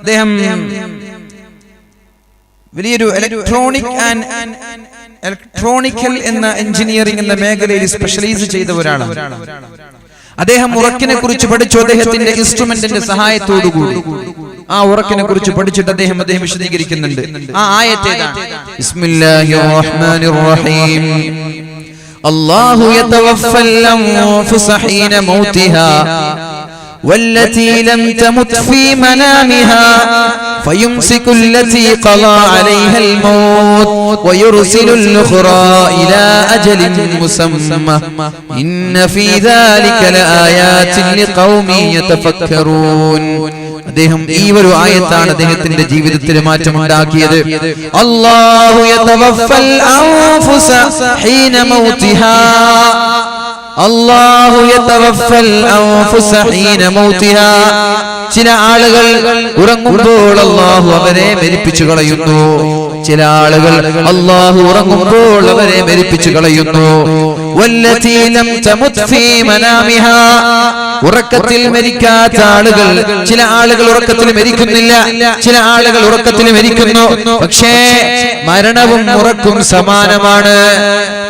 അദ്ദേഹം വലിയൊരു ഇലക്ട്രോണിക്കൽ എന്ന എഞ്ചിനീയറിംഗ് എന്ന മേഖലയിൽ സ്പെഷ്യലൈസ് ചെയ്ത ഒരാളാണ്. അദ്ദേഹം ഉറക്കിനെ കുറിച്ച് പഠിച്ചു, അദ്ദേഹത്തിന്റെ ഇൻസ്ട്രുമെന്റിന്റെ സഹായത്തോടുകൂടി. ആ ഉറക്കിനെ കുറിച്ച് പഠിച്ചിട്ട് അദ്ദേഹം വിശദീകരിക്കുന്നുണ്ട്. ആ ആയത്ത് ഏതാണ്? ബിസ്മില്ലാഹിർ റഹ്മാനിർ റഹീം. അല്ലാഹു യതവഫൽ അൻഫുസ ഹീന മൗതിഹാ والتي لم تمت في منامها فيمسك التي قضى عليها الموت ويرسل الأخرى إلى أجل مسمى إن في ذلك لآيات لقوم يتفكرون. അദ്ദേഹം ഈ ഒരു ആയത്താണ് അദ്ദേഹത്തിന്റെ ജീവിതത്തിൽ മാറ്റമുണ്ടാക്കിയത്. അല്ലാഹു യതവഫൽ അൻഫുസ ഹീന മൗതിഹാ, അല്ലാഹു യതവഫൽ അൻഫുസ ഹീന മൗതിഹാ. ചില ആളുകൾ ഉറങ്ങുമ്പോൾ അല്ലാഹു അവരെ മരിപ്പിച്ചു കളയുന്നു. ചില ആളുകൾ അല്ലാഹു ഉറങ്ങുമ്പോൾ അവരെ മരിപ്പിച്ചു കളയുന്നു. വല്ലതീ ലം തമുത് ഫീ മനാമിഹാ, ഉറക്കത്തിൽ മരിക്കാത്ത ആളുകൾ. ചില ആളുകൾ ഉറക്കത്തിൽ മരിക്കുന്നില്ല, ചില ആളുകൾ ഉറക്കത്തിൽ മരിക്കുന്നു. പക്ഷേ മരണവും ഉറക്കും സമാനമാണ്.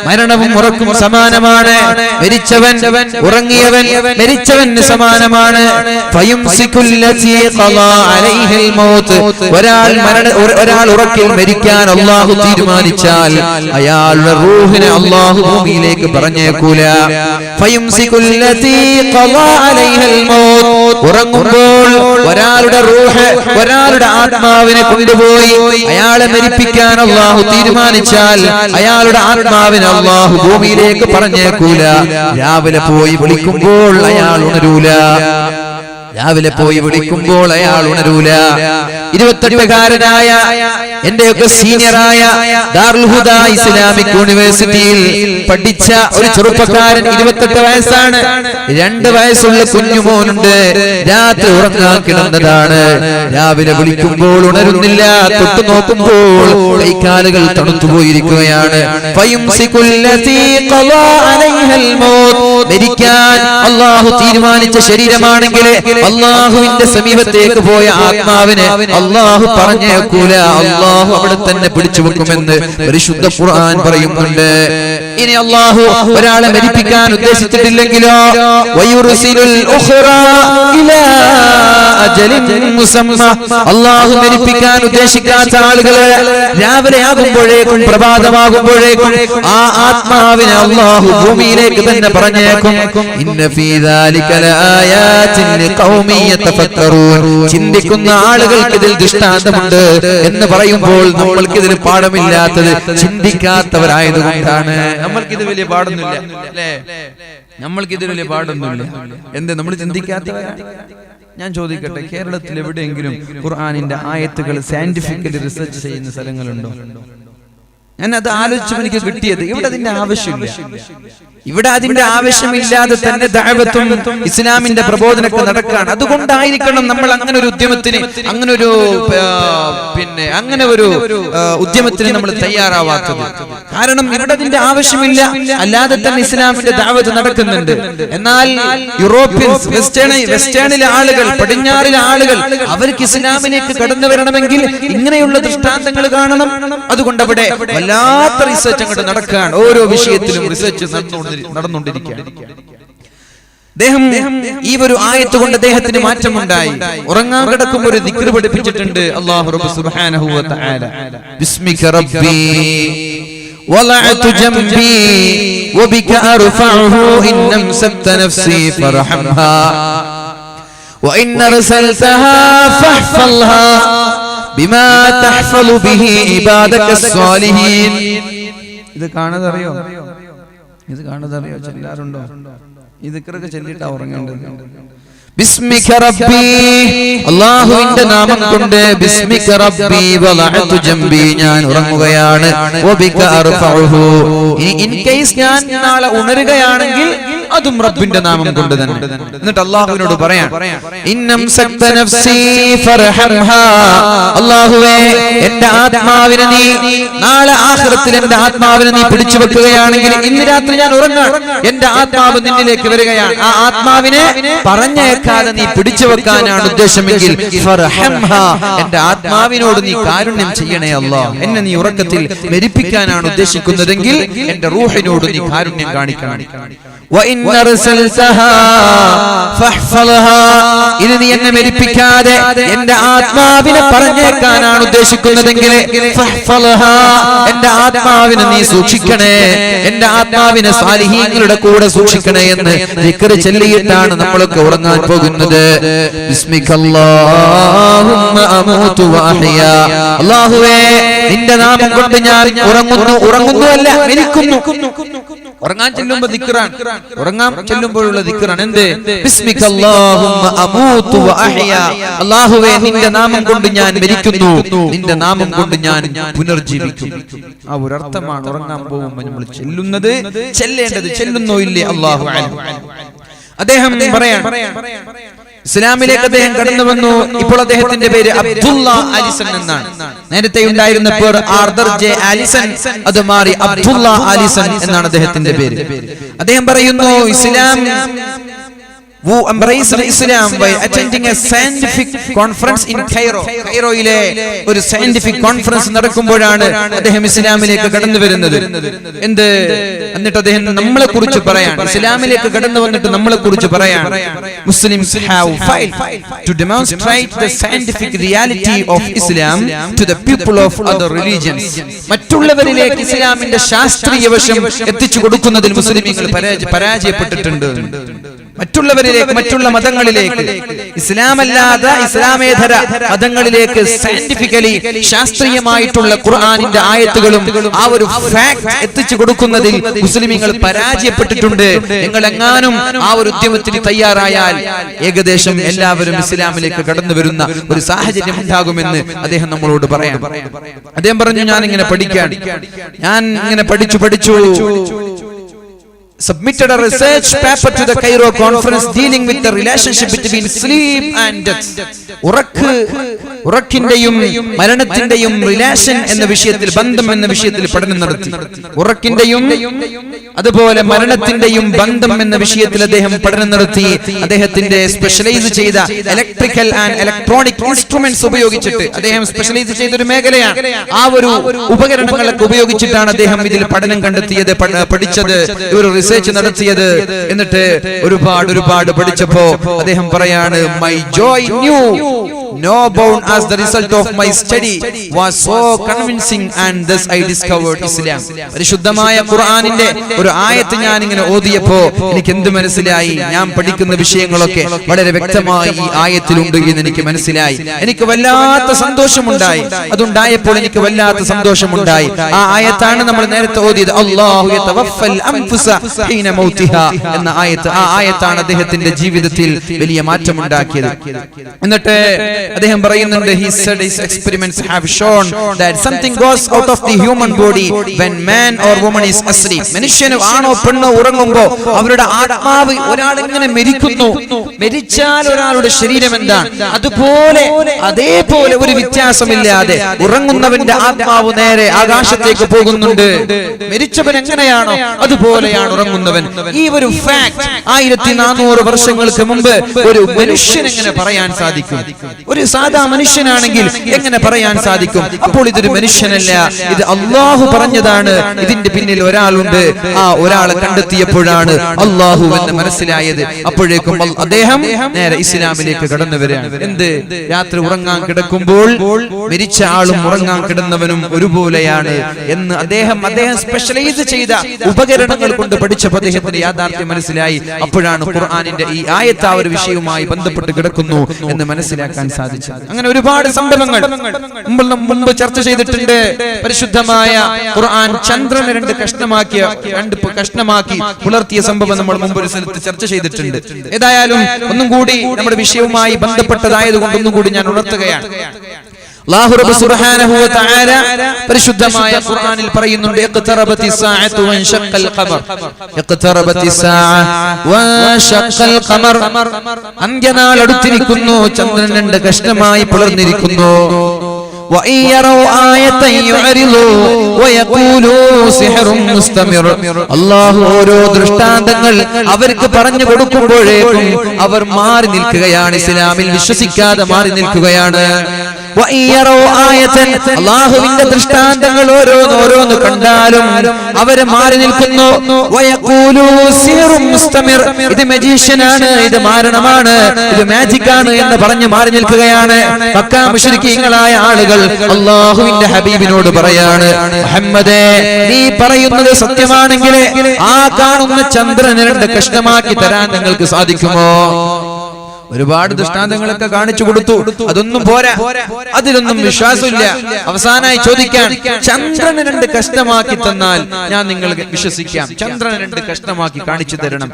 മരണവും ഉറക്കും സമാനമാണ്. മരിച്ചവൻ ഉറങ്ങിയവൻ മരിച്ചവന് സമാനമാണ്. ഒരാൾ ഉറക്കിൽ മരിക്കാൻ അല്ലാഹു തീരുമാനിച്ചാൽ അയാളുടെ റൂഹിനെ അല്ലാഹു ഭൂമിയിലേക്ക് പറഞ്ഞേക്കൂല. ഉറങ്ങുമ്പോൾ ഒരാളുടെ റൂഹ്, ഒരാളുടെ ആത്മാവിനെ കൊണ്ടുപോയി അയാളെ മരിപ്പിക്കാൻ അല്ലാഹു തീരുമാനിച്ചാൽ അയാളുടെ ആത്മാവിനെ അല്ലാഹു ഭൂമിയിലേക്ക് പറഞ്ഞേക്കൂല. രാവിലെ പോയി വിളിക്കുമ്പോൾ അയാൾ ഉണരൂല. രാവിലെ പോയി വിളിക്കുമ്പോൾ അയാൾ ഉണരൂല. 28കാരനായ എന്റെയൊക്കെ സീനിയറായ ദാറുൽ ഹുദ ഇസ്ലാമിക് യൂണിവേഴ്സിറ്റിയിൽ പഠിച്ച ഒരു ചെറുപ്പക്കാരൻ, 28 വയസ്സാണ്. 2 വയസ്സുള്ള കുഞ്ഞുമോനുണ്ട്. രാത്രി ഉറങ്ങാൻ കിടന്നതാണ്. രാവിലെ വിളിക്കുമ്പോൾ ഉണരുന്നില്ല. തൊട്ടു നോക്കുമ്പോൾ കൈകാലുകൾ തണുത്തുപോയിരിക്കുകയാണ്. മരിക്കാൻ അല്ലാഹു തീരുമാനിച്ച ശരീരമാണെങ്കിൽ അല്ലാഹുവിന്റെ സമീപത്തേക്ക് പോയ ആത്മാവിനെ അല്ലാഹു പറഞ്ഞേക്കൂല. അല്ലാഹു അവിടെ തന്നെ പിടിച്ചു വെക്കുമെന്ന് പരിശുദ്ധ ഖുർആൻ പറയുന്നുണ്ട്. ഇനി അല്ലാഹു ഒരാളെ മരിപ്പിക്കാൻ ഉദ്ദേശിച്ചിട്ടില്ലെങ്കിലോ വയുർസിലുൽ ഉഖ്റാ ഇലാ അജലിൻ മുസമ്മ, അല്ലാഹു മരിപ്പിക്കാൻ ഉദ്ദേശിക്കാത്ത ആളുകളെ രാവിലെ ആകുമ്പോഴേക്കും പ്രഭാതമാകുമ്പോഴേക്കും ആ ആത്മാവിനെ അല്ലാഹു ഭൂമിയിലേക്ക് തന്നെ പറഞ്ഞേക്കും. ഇന്ന ഫീ ദാലിക ലആയാതിൻ ലിഖൗമി യതഫക്കറൂൻ. ചിന്തിക്കുന്ന ആളുകൾക്ക് ഇതിൽ ദൃഷ്ടാന്തമുണ്ട് എന്ന് പറയുമ്പോൾ നമ്മൾക്ക് ഇതിൽ പാഠമില്ലാത്തത് ചിന്തിക്കാത്തവരായതുകൊണ്ടാണ്. നമ്മൾക്കിത് വലിയ പാഠമൊന്നുമില്ല അല്ലേ? നമ്മൾക്കിത് വലിയ പാഠമൊന്നുമില്ല. എന്ത് നമ്മൾ ചിന്തിക്കാത്തവരാണ്? ഞാൻ ചോദിക്കട്ടെ, കേരളത്തിൽ എവിടെയെങ്കിലും ഖുർആനിന്റെ ആയത്തുകൾ സയന്റിഫിക്കലി റിസർച്ച് ചെയ്യുന്ന സ്ഥലങ്ങളുണ്ടോ? ഞാൻ അത് ആലോചിച്ചപ്പോൾ എനിക്ക് കിട്ടിയത് ഇവിടെ അതിന്റെ ആവശ്യമില്ല. ഇവിടെ അതിന്റെ ആവശ്യമില്ലാതെ തന്നെ ദഅവത്തും ഇസ്ലാമിന്റെ പ്രബോധനമൊക്കെ നടക്കുകയാണ്. അതുകൊണ്ടായിരിക്കണം നമ്മൾ അങ്ങനെ ഒരു ഉദ്യമത്തിന് അങ്ങനെ ഒരു ഉദ്യമത്തിന് നമ്മൾ തയ്യാറാവാത്തത്. കാരണം ഇവിടെ അതിന്റെ ആവശ്യമില്ല, അല്ലാതെ തന്നെ ഇസ്ലാമിന്റെ ദഅവത്ത് നടക്കുന്നുണ്ട്. എന്നാൽ യൂറോപ്യൻസ്, വെസ്റ്റേണിലെ ആളുകൾ, പടിഞ്ഞാറിലെ ആളുകൾ, അവർക്ക് ഇസ്ലാമിലേക്ക് കടന്നു വരണമെങ്കിൽ ഇങ്ങനെയുള്ള ദൃഷ്ടാന്തങ്ങൾ കാണണം. അതുകൊണ്ട് അവിടെ വല്ലാത്ത റിസർച്ച് അങ്ങോട്ട് നടക്കുകയാണ്. ഓരോ വിഷയത്തിലും റിസർച്ച് നടന്നുകൊണ്ടിരിക്കുകയാണ്. ഈ ഒരു ആയത്ത് കൊണ്ട് അദ്ദേഹത്തിന് മാറ്റമുണ്ടായി. ഉറങ്ങാൻ കിടക്കുമ്പോൾ ഒരു ദിക്ർ പഠിപ്പിച്ചിട്ടുണ്ട് അല്ലാഹു റബ്ബ് സുബ്ഹാനഹു വ തആല. ബിസ്മിക റബ്ബി വലഅതു ജംബി വബിക അർഫഉഹു ഇന്നം സബ്ത നഫ്സി ഫർഹംഹാ വഇൻ അർസൽതഹാ ഫഹ്ഫൽഹാ ബിമാ തഹ്ഫലു ബിഹി ഇബാദക സ്വാലിഹീൻ. ഇത് കാണാതറിയോ? ചെല്ലാറുണ്ടോ? ഇതൊക്കെ ചൊല്ലിട്ടാ ഉറങ്ങേണ്ടത്. ബിസ്മിക റബ്ബി, അല്ലാഹുവിന്റെ നാമം കൊണ്ട് ബിസ്മിക റബ്ബി വലഅതു ജംബി, ഞാൻ ഉറങ്ങുകയാണ്. വബിക അർഫഉഹു, ഇൻ കേസ് ഞാൻ നാളെ ഉണരുകയാണെങ്കിൽ അതും റബ്ബിന്റെ നാമം കൊണ്ട് തന്നെ. എന്നിട്ട് അല്ലാഹുവിനോട് പറയാം, ഇന്നം സക്ത നഫ്സി ഫർഹംഹാ, അല്ലാഹുവേ എന്റെ ആത്മാവിനെ നീ നാളെ ആഖിറത്തിൽ എന്റെ ആത്മാവിനെ നീ പിടിച്ചു വെക്കുകയാണെങ്കിൽ, ഇന്ന് രാത്രി ഞാൻ ഉറങ്ങാൻ, എന്റെ ആത്മാവ് നിന്നിലേക്ക് വരികയാണ്, ആ ആത്മാവിനെ പറഞ്ഞേക്കാതെ നീ പിടിച്ചു വെക്കാനാണ് ഉദ്ദേശമെങ്കിൽ ഫർഹംഹാ, എന്റെ ആത്മാവിനോട് നീ കാരുണ്യം ചെയ്യണേ അല്ലാഹ്. എന്നെ നീ ഉറക്കത്തിൽ മരിപ്പിക്കാനാണ് ഉദ്ദേശിക്കുന്നതെങ്കിൽ എന്റെ റൂഹിനോട് നീ കാരുണ്യം കാണിക്കണം. ഇനി നീ എന്നെ മരിപ്പിക്കാതെ എന്റെ ആത്മാവിനെ പറഞ്ഞേക്കാനാണ് ഉദ്ദേശിക്കുന്നതെങ്കിൽ എന്റെ ആത്മാവിനെ നീ സൂക്ഷിക്കണേ, എന്റെ ആത്മാവിനെ സാലിഹീങ്ങളുടെ കൂടെ സൂക്ഷിക്കണേ എന്ന് ദിക്ർ ചൊല്ലിയിട്ടാണ് നമ്മളൊക്കെ ഉറങ്ങാൻ പോകുന്നത്. ബിസ്മിക്കല്ലാഹുമ്മ അമൂതു വഅഹ്യാ. അല്ലാഹുവേ നിന്റെ നാമം കൊണ്ട് ഞാൻ ഉറങ്ങുന്നുവല്ല മരിക്കുന്നു. ഉറങ്ങാൻ ചെല്ലുമ്പോൾ ദിക്റാണ്, ഉറങ്ങാൻ ചെല്ലുമ്പോഴുള്ള ദിക്റാണ്. എന്ത്? ബിസ്മിക്കല്ലാഹുമ്മ അമൂതു വഅഹ്യാ. അല്ലാഹുവേ നിന്റെ നാമം കൊണ്ട് ഞാൻ മരിക്കുന്നു, നിന്റെ നാമം കൊണ്ട് ഞാൻ പുനർജീവിക്കുന്നു. ആ ഒരു അർത്ഥമാണ് ഉറങ്ങാൻ പോകുമ്പോൾ നമ്മൾ ചെല്ലുന്നത്, ചെല്ലേണ്ടത്. ചെല്ലുന്നോ ഇല്ലേ? അല്ലാഹു അലം. അദ്ദേഹം പറയാൻ ഇസ്ലാമിലേക്ക് അദ്ദേഹം കടന്നു വന്നു. ഇപ്പോൾ അദ്ദേഹത്തിന്റെ പേര് അബ്ദുള്ള ആലിസൺ എന്നാണ്. നേരത്തെ ഉണ്ടായിരുന്ന പേർ ആർദർ ജെ ആലിസൺ, അത് മാറി അബ്ദുള്ള ആലിസൺ എന്നാണ് അദ്ദേഹത്തിന്റെ പേര്. അദ്ദേഹം പറയുന്നു ഇസ്ലാം who embraced Islam by attending a scientific conference in Cairo. കൈറോയിലെ ഒരു സയന്റിഫിക് കോൺഫറൻസ് നടക്കുമ്പോഴാണ് അദ്ദേഹം ഇസ്ലാമിലേക്ക് കടന്നു വരുന്നത്. എന്ത്? എന്നിട്ട് അദ്ദേഹം നമ്മളെ കുറിച്ച് പറയാൻ, ഇസ്ലാമിലേക്ക് കടന്നു വന്നിട്ട് നമ്മളെ കുറിച്ച് പറയാൻ, Muslims have failed to demonstrate the scientific reality of Islam to the people of other religions. മറ്റുള്ളവരിലേക്ക് ഇസ്ലാമിന്റെ ശാസ്ത്രീയ വശം എത്തിച്ചു കൊടുക്കുന്നതിൽ മുസ്ലിമീങ്ങൾ പരാജയപ്പെട്ടിട്ടുണ്ട്. മറ്റുള്ളവരിലേക്ക്, മറ്റുള്ള മതങ്ങളിലേക്ക്, ഇസ്ലാമല്ലാതെ ഇസ്ലാമേതര മതങ്ങളിലേക്ക് സയന്റിഫിക്കലി ശാസ്ത്രീയമായിട്ടുള്ള ഖുർആനിന്റെ ആയത്തുകളും ആ ഒരു ഫാക്ട് എത്തിച്ചു കൊടുക്കുന്നതിൽ മുസ്ലിമീങ്ങൾ പരാജയപ്പെട്ടിട്ടുണ്ട്. നിങ്ങൾ എങ്ങാനും ആ ഒരു ഉദ്യമത്തിന് തയ്യാറായാൽ ഏകദേശം എല്ലാവരും ഇസ്ലാമിലേക്ക് കടന്നു വരുന്ന ഒരു സാഹചര്യം ഉണ്ടാകുമെന്ന് അദ്ദേഹം നമ്മളോട് പറയാം. അദ്ദേഹം പറഞ്ഞു ഞാൻ ഇങ്ങനെ പഠിക്കാൻ, ഞാൻ ഇങ്ങനെ പഠിച്ചു submitted a research paper to the Cairo conference dealing with the relationship between sleep and death. ഉറക്കിന്റെയും മരണത്തിന്റെയും റിലേഷൻ എന്ന വിഷയത്തിൽ, ബന്ധം എന്ന വിഷയത്തിൽ പഠനം നടത്തി. ഉറക്കിന്റെയും അതുപോലെ മരണത്തിന്റെയും ബന്ധം എന്ന വിഷയത്തിൽ അദ്ദേഹം പഠനം നടത്തി. അദ്ദേഹത്തിന്റെ സ്പെഷ്യലൈസ് ചെയ്ത ഇലക്ട്രിക്കൽ ആൻഡ് ഇലക്ട്രോണിക് ഇൻസ്ട്രുമെന്റ്സ് ഉപയോഗിച്ചിട്ട് അദ്ദേഹം സ്പെഷ്യലൈസ് ചെയ്ത ഒരു മേഖലയാണ്. ആ ഒരു ഉപകരണങ്ങളൊക്കെ ഉപയോഗിച്ചിട്ടാണ് അദ്ദേഹം ഇതിൽ പഠനം കണ്ടെത്തിയത്, പഠിച്ചത്, ഒരു റിസർച്ച് നടത്തിയത്. എന്നിട്ട് ഒരുപാട് പഠിച്ചപ്പോ അദ്ദേഹം പറയാണ്, my Joy new no bound as the result of my study was so convincing and thus I discovered Islam. പരിശുദ്ധമായ ഖുർആനിന്റെ ഒരു ആയത്ത് ഞാൻ ഇങ്ങനെ ഓതിയപ്പോ എനിക്ക് എന്ത് മനസ്സിലായി? ഞാൻ പഠിക്കുന്ന വിഷയങ്ങളൊക്കെ വളരെ വ്യക്തമായി ഈ ആയത്തിലുണ്ട് എന്ന് എനിക്ക് മനസ്സിലായി. എനിക്ക് വല്ലാത്ത സന്തോഷമുണ്ടായി. അതുണ്ടായപ്പോൾ എനിക്ക് വല്ലാത്ത സന്തോഷമുണ്ടായി. ആ ആയത്താണ് നമ്മൾ നേരത്തെ ഓതിയത്, അല്ലാഹു യതവഫൽ അൻഫുസ ഹീന മൗതിഹാ എന്ന ആയത്ത്. ആ ആയത്താണ് അദ്ദേഹത്തിന്റെ ജീവിതത്തിൽ വലിയ മാറ്റമുണ്ടാക്കിയത്. എന്നിട്ട് അദ്ദേഹം പറയുന്നുണ്ട്, he said his experiments have shown that something goes out of the human body when man or woman is asleep. മനുഷ്യന് ആണോ പെണ്ണോ ഉറങ്ങുമ്പോൾ അവരുടെ ആത്മാവ് ഒരാൾ എങ്ങനെ മരിക്കുന്നു, മരിച്ചാൽ ഒരാളുടെ ശരീരം എന്താണ്, അതേപോലെ ഒരു വ്യത്യാസമില്ലാതെ ഉറങ്ങുന്നവന്റെ ആത്മാവ് നേരെ ആകാശത്തേക്ക് പോകുന്നുണ്ട്. മരിച്ചവൻ എങ്ങനെയാണോ അതുപോലെയാണ് ഉറങ്ങുന്നവൻ. ഈ ഒരു ഫാക്ട് 1400 വർഷങ്ങൾക്ക് മുമ്പ് ഒരു മനുഷ്യൻ എങ്ങനെ പറയാൻ സാധിക്കും? ഒരു സാധാ മനുഷ്യനാണെങ്കിൽ എങ്ങനെ പറയാൻ സാധിക്കും? അപ്പോൾ ഇതൊരു മനുഷ്യനല്ല, ഇത് അള്ളാഹു പറഞ്ഞതാണ്. ഇതിന്റെ പിന്നിൽ ഒരാളുണ്ട്. ആ ഒരാളെ കണ്ടെത്തിയപ്പോഴാണ് അള്ളാഹു എന്ന് മനസ്സിലായത്. അപ്പോഴേക്കും അദ്ദേഹം നേരെ ഇസ്ലാമിലേക്ക് കടന്നു വരികയാണ്. എന്ത്? രാത്രി ഉറങ്ങാൻ കിടക്കുമ്പോൾ മരിച്ച ആളും ഉറങ്ങാൻ കിടന്നവനും ഒരുപോലെയാണ് എന്ന് അദ്ദേഹം സ്പെഷ്യലൈസ് ചെയ്ത ഉപകരണങ്ങൾ കൊണ്ട് പഠിച്ചപ്പോൾ അദ്ദേഹത്തിന് യാഥാർത്ഥ്യം മനസ്സിലായി. അപ്പോഴാണ് ഖുർആനിന്റെ ഈ ആയത്ത് ആ ഒരു വിഷയവുമായി ബന്ധപ്പെട്ട് കിടക്കുന്നു എന്ന് മനസ്സിലാക്കാൻ സാധിച്ചത്. അങ്ങനെ ഒരുപാട് സംഭവങ്ങൾ മുമ്പ് ചർച്ച ചെയ്തിട്ടുണ്ട്. പരിശുദ്ധമായ ഖുർആൻ ചന്ദ്രനെ രണ്ട് കഷ്ണമാക്കി പുലർത്തിയ സംഭവം നമ്മൾ മുമ്പ് ഒരു സ്ഥലത്ത് ചർച്ച ചെയ്തിട്ടുണ്ട്. ഏതായാലും ഒന്നും കൂടി നമ്മുടെ വിഷയവുമായി ബന്ധപ്പെട്ടതായതുകൊണ്ട് ഒന്നും കൂടി ഞാൻ ഉണർത്തുകയാണ്. അല്ലാഹു റബ്ബ് സുബ്ഹാനഹു വ തആല പരിശുദ്ധമായ ഖുർആനിൽ പറയുന്നുണ്ട്, ഇഖ്തറബത്തിസ് സാഅതു വൻശഖൽ ഖമർ. ഇഖ്തറബത്തിസ് സാഅ വൻശഖൽ ഖമർ. അന്ത്യനാൾ അടുത്തിരിക്കുന്നു, ചന്ദ്രൻ രണ്ട് കഷ്ണമായി പിളർന്നിരിക്കുന്നു. وَإِنْ يَرَوْا آيَةً يُعْرِضُوا وَيَقُولُوا سِحْرٌ مُسْتَمِرٌ. അല്ലാഹു ഓരോ ദൃഷ്ടാന്തങ്ങൾ അവർക്ക് പറഞ്ഞു കൊടുക്കുമ്പോഴേക്കും അവർ മാറി നിൽക്കുകയാണ്, ഇസ്ലാമിൽ വിശ്വസിക്കാതെ മാറി നിൽക്കുകയാണ്. അല്ലാഹുവിന്റെ ദൃഷ്ടാന്തങ്ങൾ ഓരോന്ന് കണ്ടാലും അവര് മാറി നിൽക്കുന്നു. ഇത് മജീഷ്യനാണ്, ഇത് മാരണമാണ്, ഇത് മാജിക് ആണ് എന്ന് പറഞ്ഞ് മാറി നിൽക്കുകയാണ്. മക്കാ മുശ്രിക്കീങ്ങളായ ആളുകൾ അല്ലാഹുവിന്റെ ഹബീബിനോട് പറയാണ്, മുഹമ്മദേ നീ പറയുന്നത് സത്യമാണെങ്കിൽ ആ കാണുന്ന ചന്ദ്രനെ 2 കഷ്ണമാക്കി തരാൻ നിങ്ങൾക്ക് സാധിക്കുമോ? ഒരുപാട് ദൃഷ്ടാന്തങ്ങളൊക്കെ കാണിച്ചു കൊടുത്തു, അതൊന്നും പോരാ, അതിലൊന്നും വിശ്വാസമില്ല. അവസാനമായി ചോദിക്കാൻ, ചന്ദ്രനെ 2 കഷ്ണമാക്കി തന്നാൽ ഞാൻ നിങ്ങൾക്ക് വിശ്വസിക്കാം, ചന്ദ്രനെ 2 കഷ്ണമാക്കി കാണിച്ചു തരണം.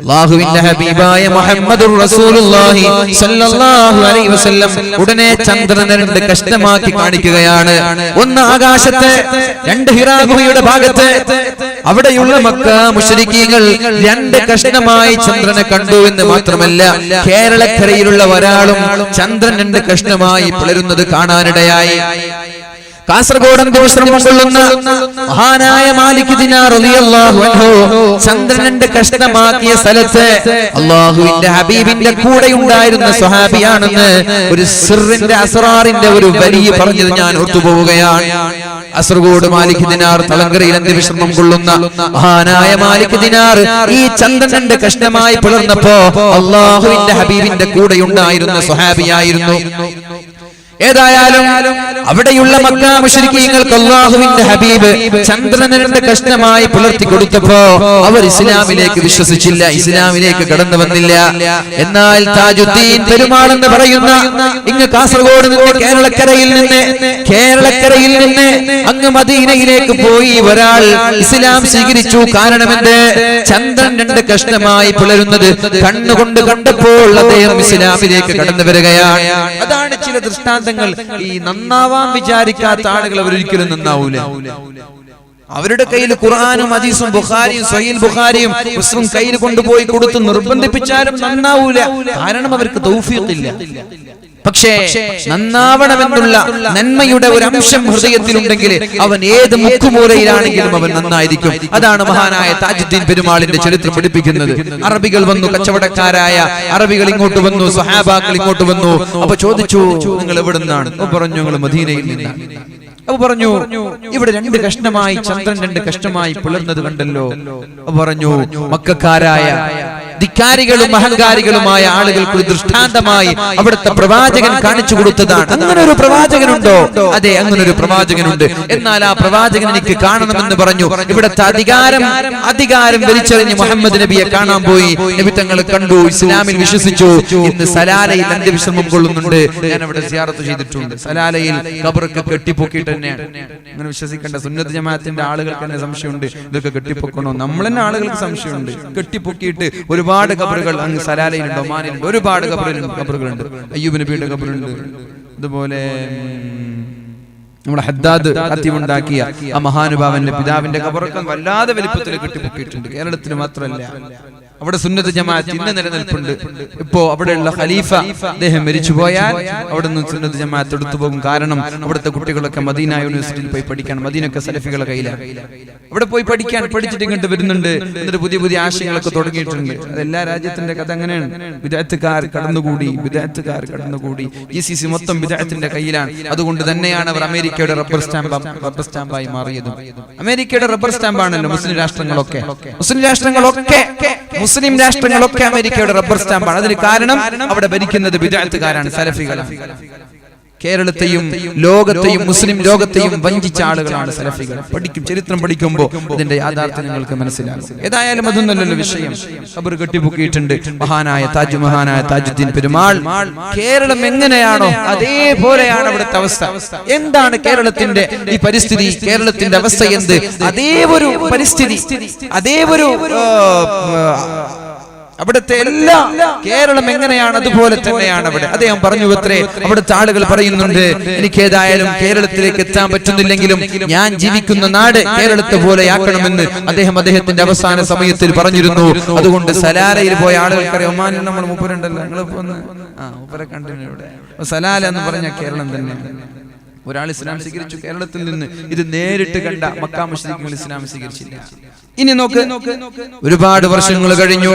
അല്ലാഹുവിന്റെ ഹബീബായ മുഹമ്മദുർ റസൂലുള്ളാഹി സ്വല്ലല്ലാഹു അലൈഹി വസല്ലം ഉടനെ ചന്ദ്രനെ 2 കഷ്ണമാക്കി കാണിക്കുകയാണ്. ഒന്ന് ആകാശത്തെ, 2 ഹിറാ ഗുഹയുടെ ഭാഗത്ത്. അവിടെയുള്ള മക്ക മുശ്രിക്കീങ്ങൾ 2 കഷ്ണമായി ചന്ദ്രനെ കണ്ടു എന്ന് മാത്രമല്ല, കേരളക്കരയിലുള്ള ഒരാളും ചന്ദ്രൻ 2 കഷ്ണമായി പിളരുന്നത് കാണാനിടയായി. കാസർഗോഡ് വിശ്രമം കൊള്ളുന്ന മഹാനായ മാലിക് ദിനാർ റളിയല്ലാഹു അൻഹു ചന്ദ്രൻ 2 കഷ്ണമാക്കിയ സ്ഥലത്ത് അല്ലാഹുവിന്റെ ഹബീബിന്റെ കൂടെ ഉണ്ടായിരുന്ന സ്വഹാബിയാണെന്ന് ഒരു സിറിന്റെ അസ്റാറിന്റെ ഒരു വലിയ പറഞ്ഞത് ഞാൻ ഓർത്തുപോവുകയാണ്. കാസർഗോഡ് മാലിക് ദിനാർ തളങ്കരയിൽ വിശ്രമം കൊള്ളുന്ന മഹാനായ മാലിക് ദിനാർ ഈ ചന്ദ്രൻ 2 കഷ്ണമായി പിളർന്നപ്പോ അല്ലാഹുവിന്റെ ഹബീബിന്റെ കൂടെ ഉണ്ടായിരുന്ന സ്വഹാബിയായിരുന്നു. ഏതായാലും അവിടെയുള്ള മക്കാ മുശ്രിക്കീങ്ങൾക്ക് അല്ലാഹുവിന്റെ ഹബീബ് ചന്ദ്രനെ 2 കഷ്ണമായി പുലർത്തി കൊടുത്തപ്പോ അവർ ഇസ്ലാമിലേക്ക് വിശ്വസിച്ചില്ല, ഇസ്ലാമിലേക്ക് കടന്നു വന്നില്ല. എന്നാൽ താജുദ്ദീൻ പെരുമാൾ എന്ന് പറയുന്ന ഇങ്ങ് കാസർഗോഡ് നിന്ന് കേരളക്കരയിൽ നിന്ന് അങ്ങ് മദീനയിലേക്ക് പോയി ഒരാൾ ഇസ്ലാം സ്വീകരിച്ചു. കാരണമെന്ത്? ചന്ദ്രൻ 2 കഷ്ണമായി പുലരുന്നത് കണ്ണുകൊണ്ട് കണ്ടപ്പോൾ അദ്ദേഹം ഇസ്ലാമിലേക്ക് കടന്നു വരികയാണ്. അതാണ് ചില ദൃഷ്ടാന്തങ്ങൾ. ഈ നന്നാവാൻ വിചാരിക്കാത്ത ആളുകൾ അവരൊരിക്കലും നന്നാവൂല. അവരുടെ കയ്യിൽ ഖുർആനും ഹദീസും ബുഖാരിയും സ്വഹീഹ് ബുഖാരിയും മുസ്ലിം കയ്യിൽ കൊണ്ടുപോയി കൊടുത്ത് നിർബന്ധിപ്പിച്ചാലും നന്നാവൂല. കാരണം അവർക്ക് തൗഫീഖില്ല. പക്ഷേ നന്നാവണമെന്നുള്ള നന്മയുടെ ഒരു അംശം ഹൃദയത്തിലുണ്ടെങ്കിൽ അവൻ ഏത് മുക്കുമൂലയിലാണെങ്കിലും അവൻ നന്നായിരിക്കും. അതാണ് മഹാനായ താജുദ്ദീൻ പെരുമാളിന്റെ ചരിത്രം പഠിപ്പിക്കുന്നത്. അറബികൾ വന്നു, കച്ചവടക്കാരായ അറബികൾ ഇങ്ങോട്ട് വന്നു, സ്വഹാബാക്കൾ ഇങ്ങോട്ട് വന്നു. അപ്പൊ ചോദിച്ചു, നിങ്ങൾ എവിടെ നിന്നാണ്? പറഞ്ഞു, ഞങ്ങൾ മദീനയിൽ നിന്നാണ്. അപ്പൊ പറഞ്ഞു, ഇവിടെ 2 കഷ്ണമായി ചന്ദ്രൻ 2 കഷ്ണമായി പിളർന്നത് കണ്ടല്ലോ. പറഞ്ഞു, മക്കക്കാരായ ധിക്കാരികളും അഹങ്കാരികളുമായ ആളുകൾക്ക് ദൃഷ്ടാന്തമായി അവിടുത്തെ പ്രവാചകൻ കാണിച്ചു കൊടുത്തതാണ്. അങ്ങനെ ഒരു പ്രവാചകനുണ്ടോ? അതെ, അങ്ങനെ ഒരു പ്രവാചകനുണ്ട്. എന്നാൽ ആ പ്രവാചകൻ എനിക്ക് കാണണമെന്ന് പറഞ്ഞു. ഇവിടുത്തെ അധികാരം വലിച്ചെറിഞ്ഞ് മുഹമ്മദ് നബിയെ കാണാൻ പോയി. നബി തങ്ങളെ കണ്ടു, ഇസ്ലാമിൽ വിശ്വസിച്ചു. ഇന്ന് സലാലയിൽ അന്ത്യവിശ്രമം കൊള്ളുന്നുണ്ട്. ഞാൻ അവിടെ സിയാറത്ത് ചെയ്തിട്ടുണ്ട്. സലാലയിൽ ഖബറൊക്കെ കെട്ടിപ്പൊക്കിയിട്ട് തന്നെയാണ്. അങ്ങനെ വിശ്വസിക്കേണ്ട. സുന്നത്ത് ജമാഅത്തിന്റെ ആളുകൾക്ക് തന്നെ സംശയമുണ്ട്, ഇതൊക്കെ കെട്ടിപ്പൊക്കണോ? നമ്മൾ തന്നെ ആളുകൾക്ക് സംശയമുണ്ട്. കെട്ടിപ്പൊക്കിയിട്ട് ഒരുപാട് ഖബറുകൾ അങ്ങ് സലാലയിലുണ്ട്, ഒമാനിലുണ്ട്, ഒരുപാട് ഖബറുകളുണ്ട്. അയ്യൂബ് നബിയുടെ ഖബറുണ്ട്. അതുപോലെ നമ്മുടെ ഹദ്ദാദ് ഖത്തീബുണ്ടാക്കിയ ആ മഹാനുഭാവന്റെ പിതാവിന്റെ ഖബറൊക്കെ വല്ലാതെ വലിപ്പത്തിൽ കെട്ടിപ്പൊക്കിയിട്ടുണ്ട്. കേരളത്തിൽ മാത്രമല്ല, അവിടെ സുന്നത്ത് ജമാഅത്ത് ഇന്ന് നിലനിൽപ്പുണ്ട്. ഇപ്പോ അവിടെയുള്ള ഖലീഫ അദ്ദേഹം മരിച്ചുപോയാൽ അവിടെ നിന്ന് സുന്നത്ത് ജമാഅത്ത് എടുത്തു പോകും. കാരണം അവിടുത്തെ കുട്ടികളൊക്കെ മദീന യൂണിവേഴ്സിറ്റിയിൽ പോയി പഠിക്കാൻ. മദീനയൊക്കെ സലഫികളുടെ കയ്യിലാണ്. അവിടെ പോയി പഠിച്ചിട്ട് ഇങ്ങോട്ട് വരുന്നുണ്ട്. എന്നിട്ട് പുതിയ ആശയങ്ങളൊക്കെ തുടങ്ങിയിട്ടുണ്ട്. അതെല്ലാ രാജ്യത്തിന്റെ കഥ അങ്ങനെയാണ്. ബിദ്അത്തുകാർ കടന്നുകൂടി. GCC മൊത്തം ബിദ്അത്തിന്റെ കയ്യിലാണ്. അതുകൊണ്ട് തന്നെയാണ് അവർ അമേരിക്കയുടെ റബ്ബർ സ്റ്റാമ്പായി മാറിയത്. അമേരിക്കയുടെ റബ്ബർ സ്റ്റാമ്പാണല്ലോ മുസ്ലിം രാഷ്ട്രങ്ങളൊക്കെ അമേരിക്കയുടെ റബ്ബർ സ്റ്റാമ്പാണ്. അതിന് കാരണം അവിടെ ഭരിക്കുന്നത് ബിദ്അത്തുകാരാണ്, സലഫികളാണ്. കേരളത്തെയും ലോകത്തെയും മുസ്ലിം ലോകത്തെയും വഞ്ചിച്ച ആളുകളാണ് സലഫികൾ. ചരിത്രം പഠിക്കുമ്പോൾ ഇതിന്റെ യാഥാർത്ഥ്യം നിങ്ങൾക്ക് മനസ്സിലാകും. ഏതായാലും അതൊന്നുമല്ലല്ലോ വിഷയം. ഖബർ കെട്ടിപ്പൊക്കിയിട്ടുണ്ട്. മഹാനായ താജുദ്ദീൻ പെരുമാൾ. കേരളം എങ്ങനെയാണോ അതേപോലെയാണ് അവിടുത്തെ അവസ്ഥ. എന്താണ് കേരളത്തിന്റെ ഈ പരിസ്ഥിതി? കേരളത്തിന്റെ അവസ്ഥ എന്ത്? അതേ ഒരു പരിസ്ഥിതി, അതേ ഒരു അവിടുത്തെ എല്ലാ കേരളം എങ്ങനെയാണ് അതുപോലെ തന്നെയാണ് അവിടെ. അദ്ദേഹം പറഞ്ഞു അത്രേ. അവിടുത്തെ ആളുകൾ പറയുന്നുണ്ട്, എനിക്ക് ഏതായാലും കേരളത്തിലേക്ക് എത്താൻ പറ്റുന്നില്ലെങ്കിലും ഞാൻ ജീവിക്കുന്ന നാട് കേരളത്തെ പോലെയാക്കണമെന്ന് അദ്ദേഹത്തിന്റെ അവസാന സമയത്തിൽ പറഞ്ഞിരുന്നു. അതുകൊണ്ട് സലാലയിൽ പോയ ആളുകൾക്കറിയാം. ഒമാനിൽ നമ്മൾ മൂപ്പരുണ്ടല്ലോ, നിങ്ങളിപ്പോ മൂപ്പരെ കണ്ടിരുന്നു. ഇവിടെ സലാല എന്ന് പറഞ്ഞ കേരളം തന്നെയാണ്. ഒരാൾ ഇസ്ലാം സ്വീകരിച്ചു കേരളത്തിൽ നിന്ന്, ഇത് നേരിട്ട് കണ്ട മക്ക മുശ്രിക്കുകൾ ഇസ്ലാം സ്വീകരിച്ചില്ല. ഇനി നോക്ക്, ഒരുപാട് വർഷങ്ങൾ കഴിഞ്ഞു.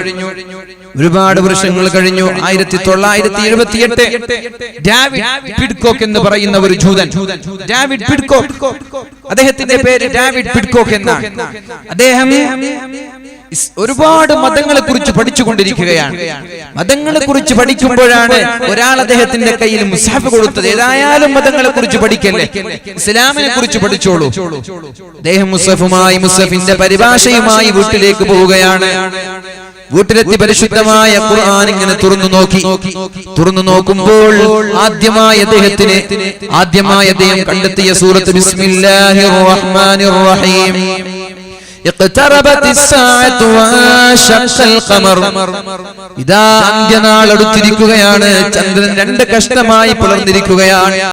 1978 ഡേവിഡ് പിഡ്കോക്ക് എന്ന് പറയുന്ന ഒരു ജൂതൻ, ഡേവിഡ് പിഡ്കോക്ക്, അദ്ദേഹത്തിന്റെ പേര് ഡേവിഡ് പിഡ്കോക്ക് എന്നാണ്. അദ്ദേഹം ഒരുപാട് മതങ്ങളെ കുറിച്ച് പഠിച്ചുകൊണ്ടിരിക്കുകയാണ്. മതങ്ങളെ കുറിച്ച് പഠിക്കുമ്പോഴാണ് ഒരാൾ അദ്ദേഹത്തിന്റെ കയ്യിൽ മുസ്ഹഫ് കൊടുത്തത്. ഏതായാലും മതങ്ങളെ കുറിച്ച് പഠിക്കല്ലേ, ഇസ്ലാമിനെ കുറിച്ച് പഠിച്ചോളൂ. അദ്ദേഹം മുസ്ഹഫിന്റെ പരിഭാഷയുമായി വീട്ടിലേക്ക് പോവുകയാണ്. വീട്ടിലെത്തി പരിശുദ്ധമായ ഖുർആൻ ഇങ്ങനെ തുറന്നു നോക്കുമ്പോൾ ആദ്യമായി അദ്ദേഹം കണ്ടെത്തിയ സൂറത്ത് ബിസ്മില്ലാഹിർ റഹ്മാനിർ റഹീം. اقتربت الساعة وانشق القمر. ഇതാ അന്ത്യനാൾ അടുത്തിരിക്കുകയാണ്, ചന്ദ്രൻ രണ്ട് കഷ്ണമായി പിളർന്നിരിക്കുകയാണ്.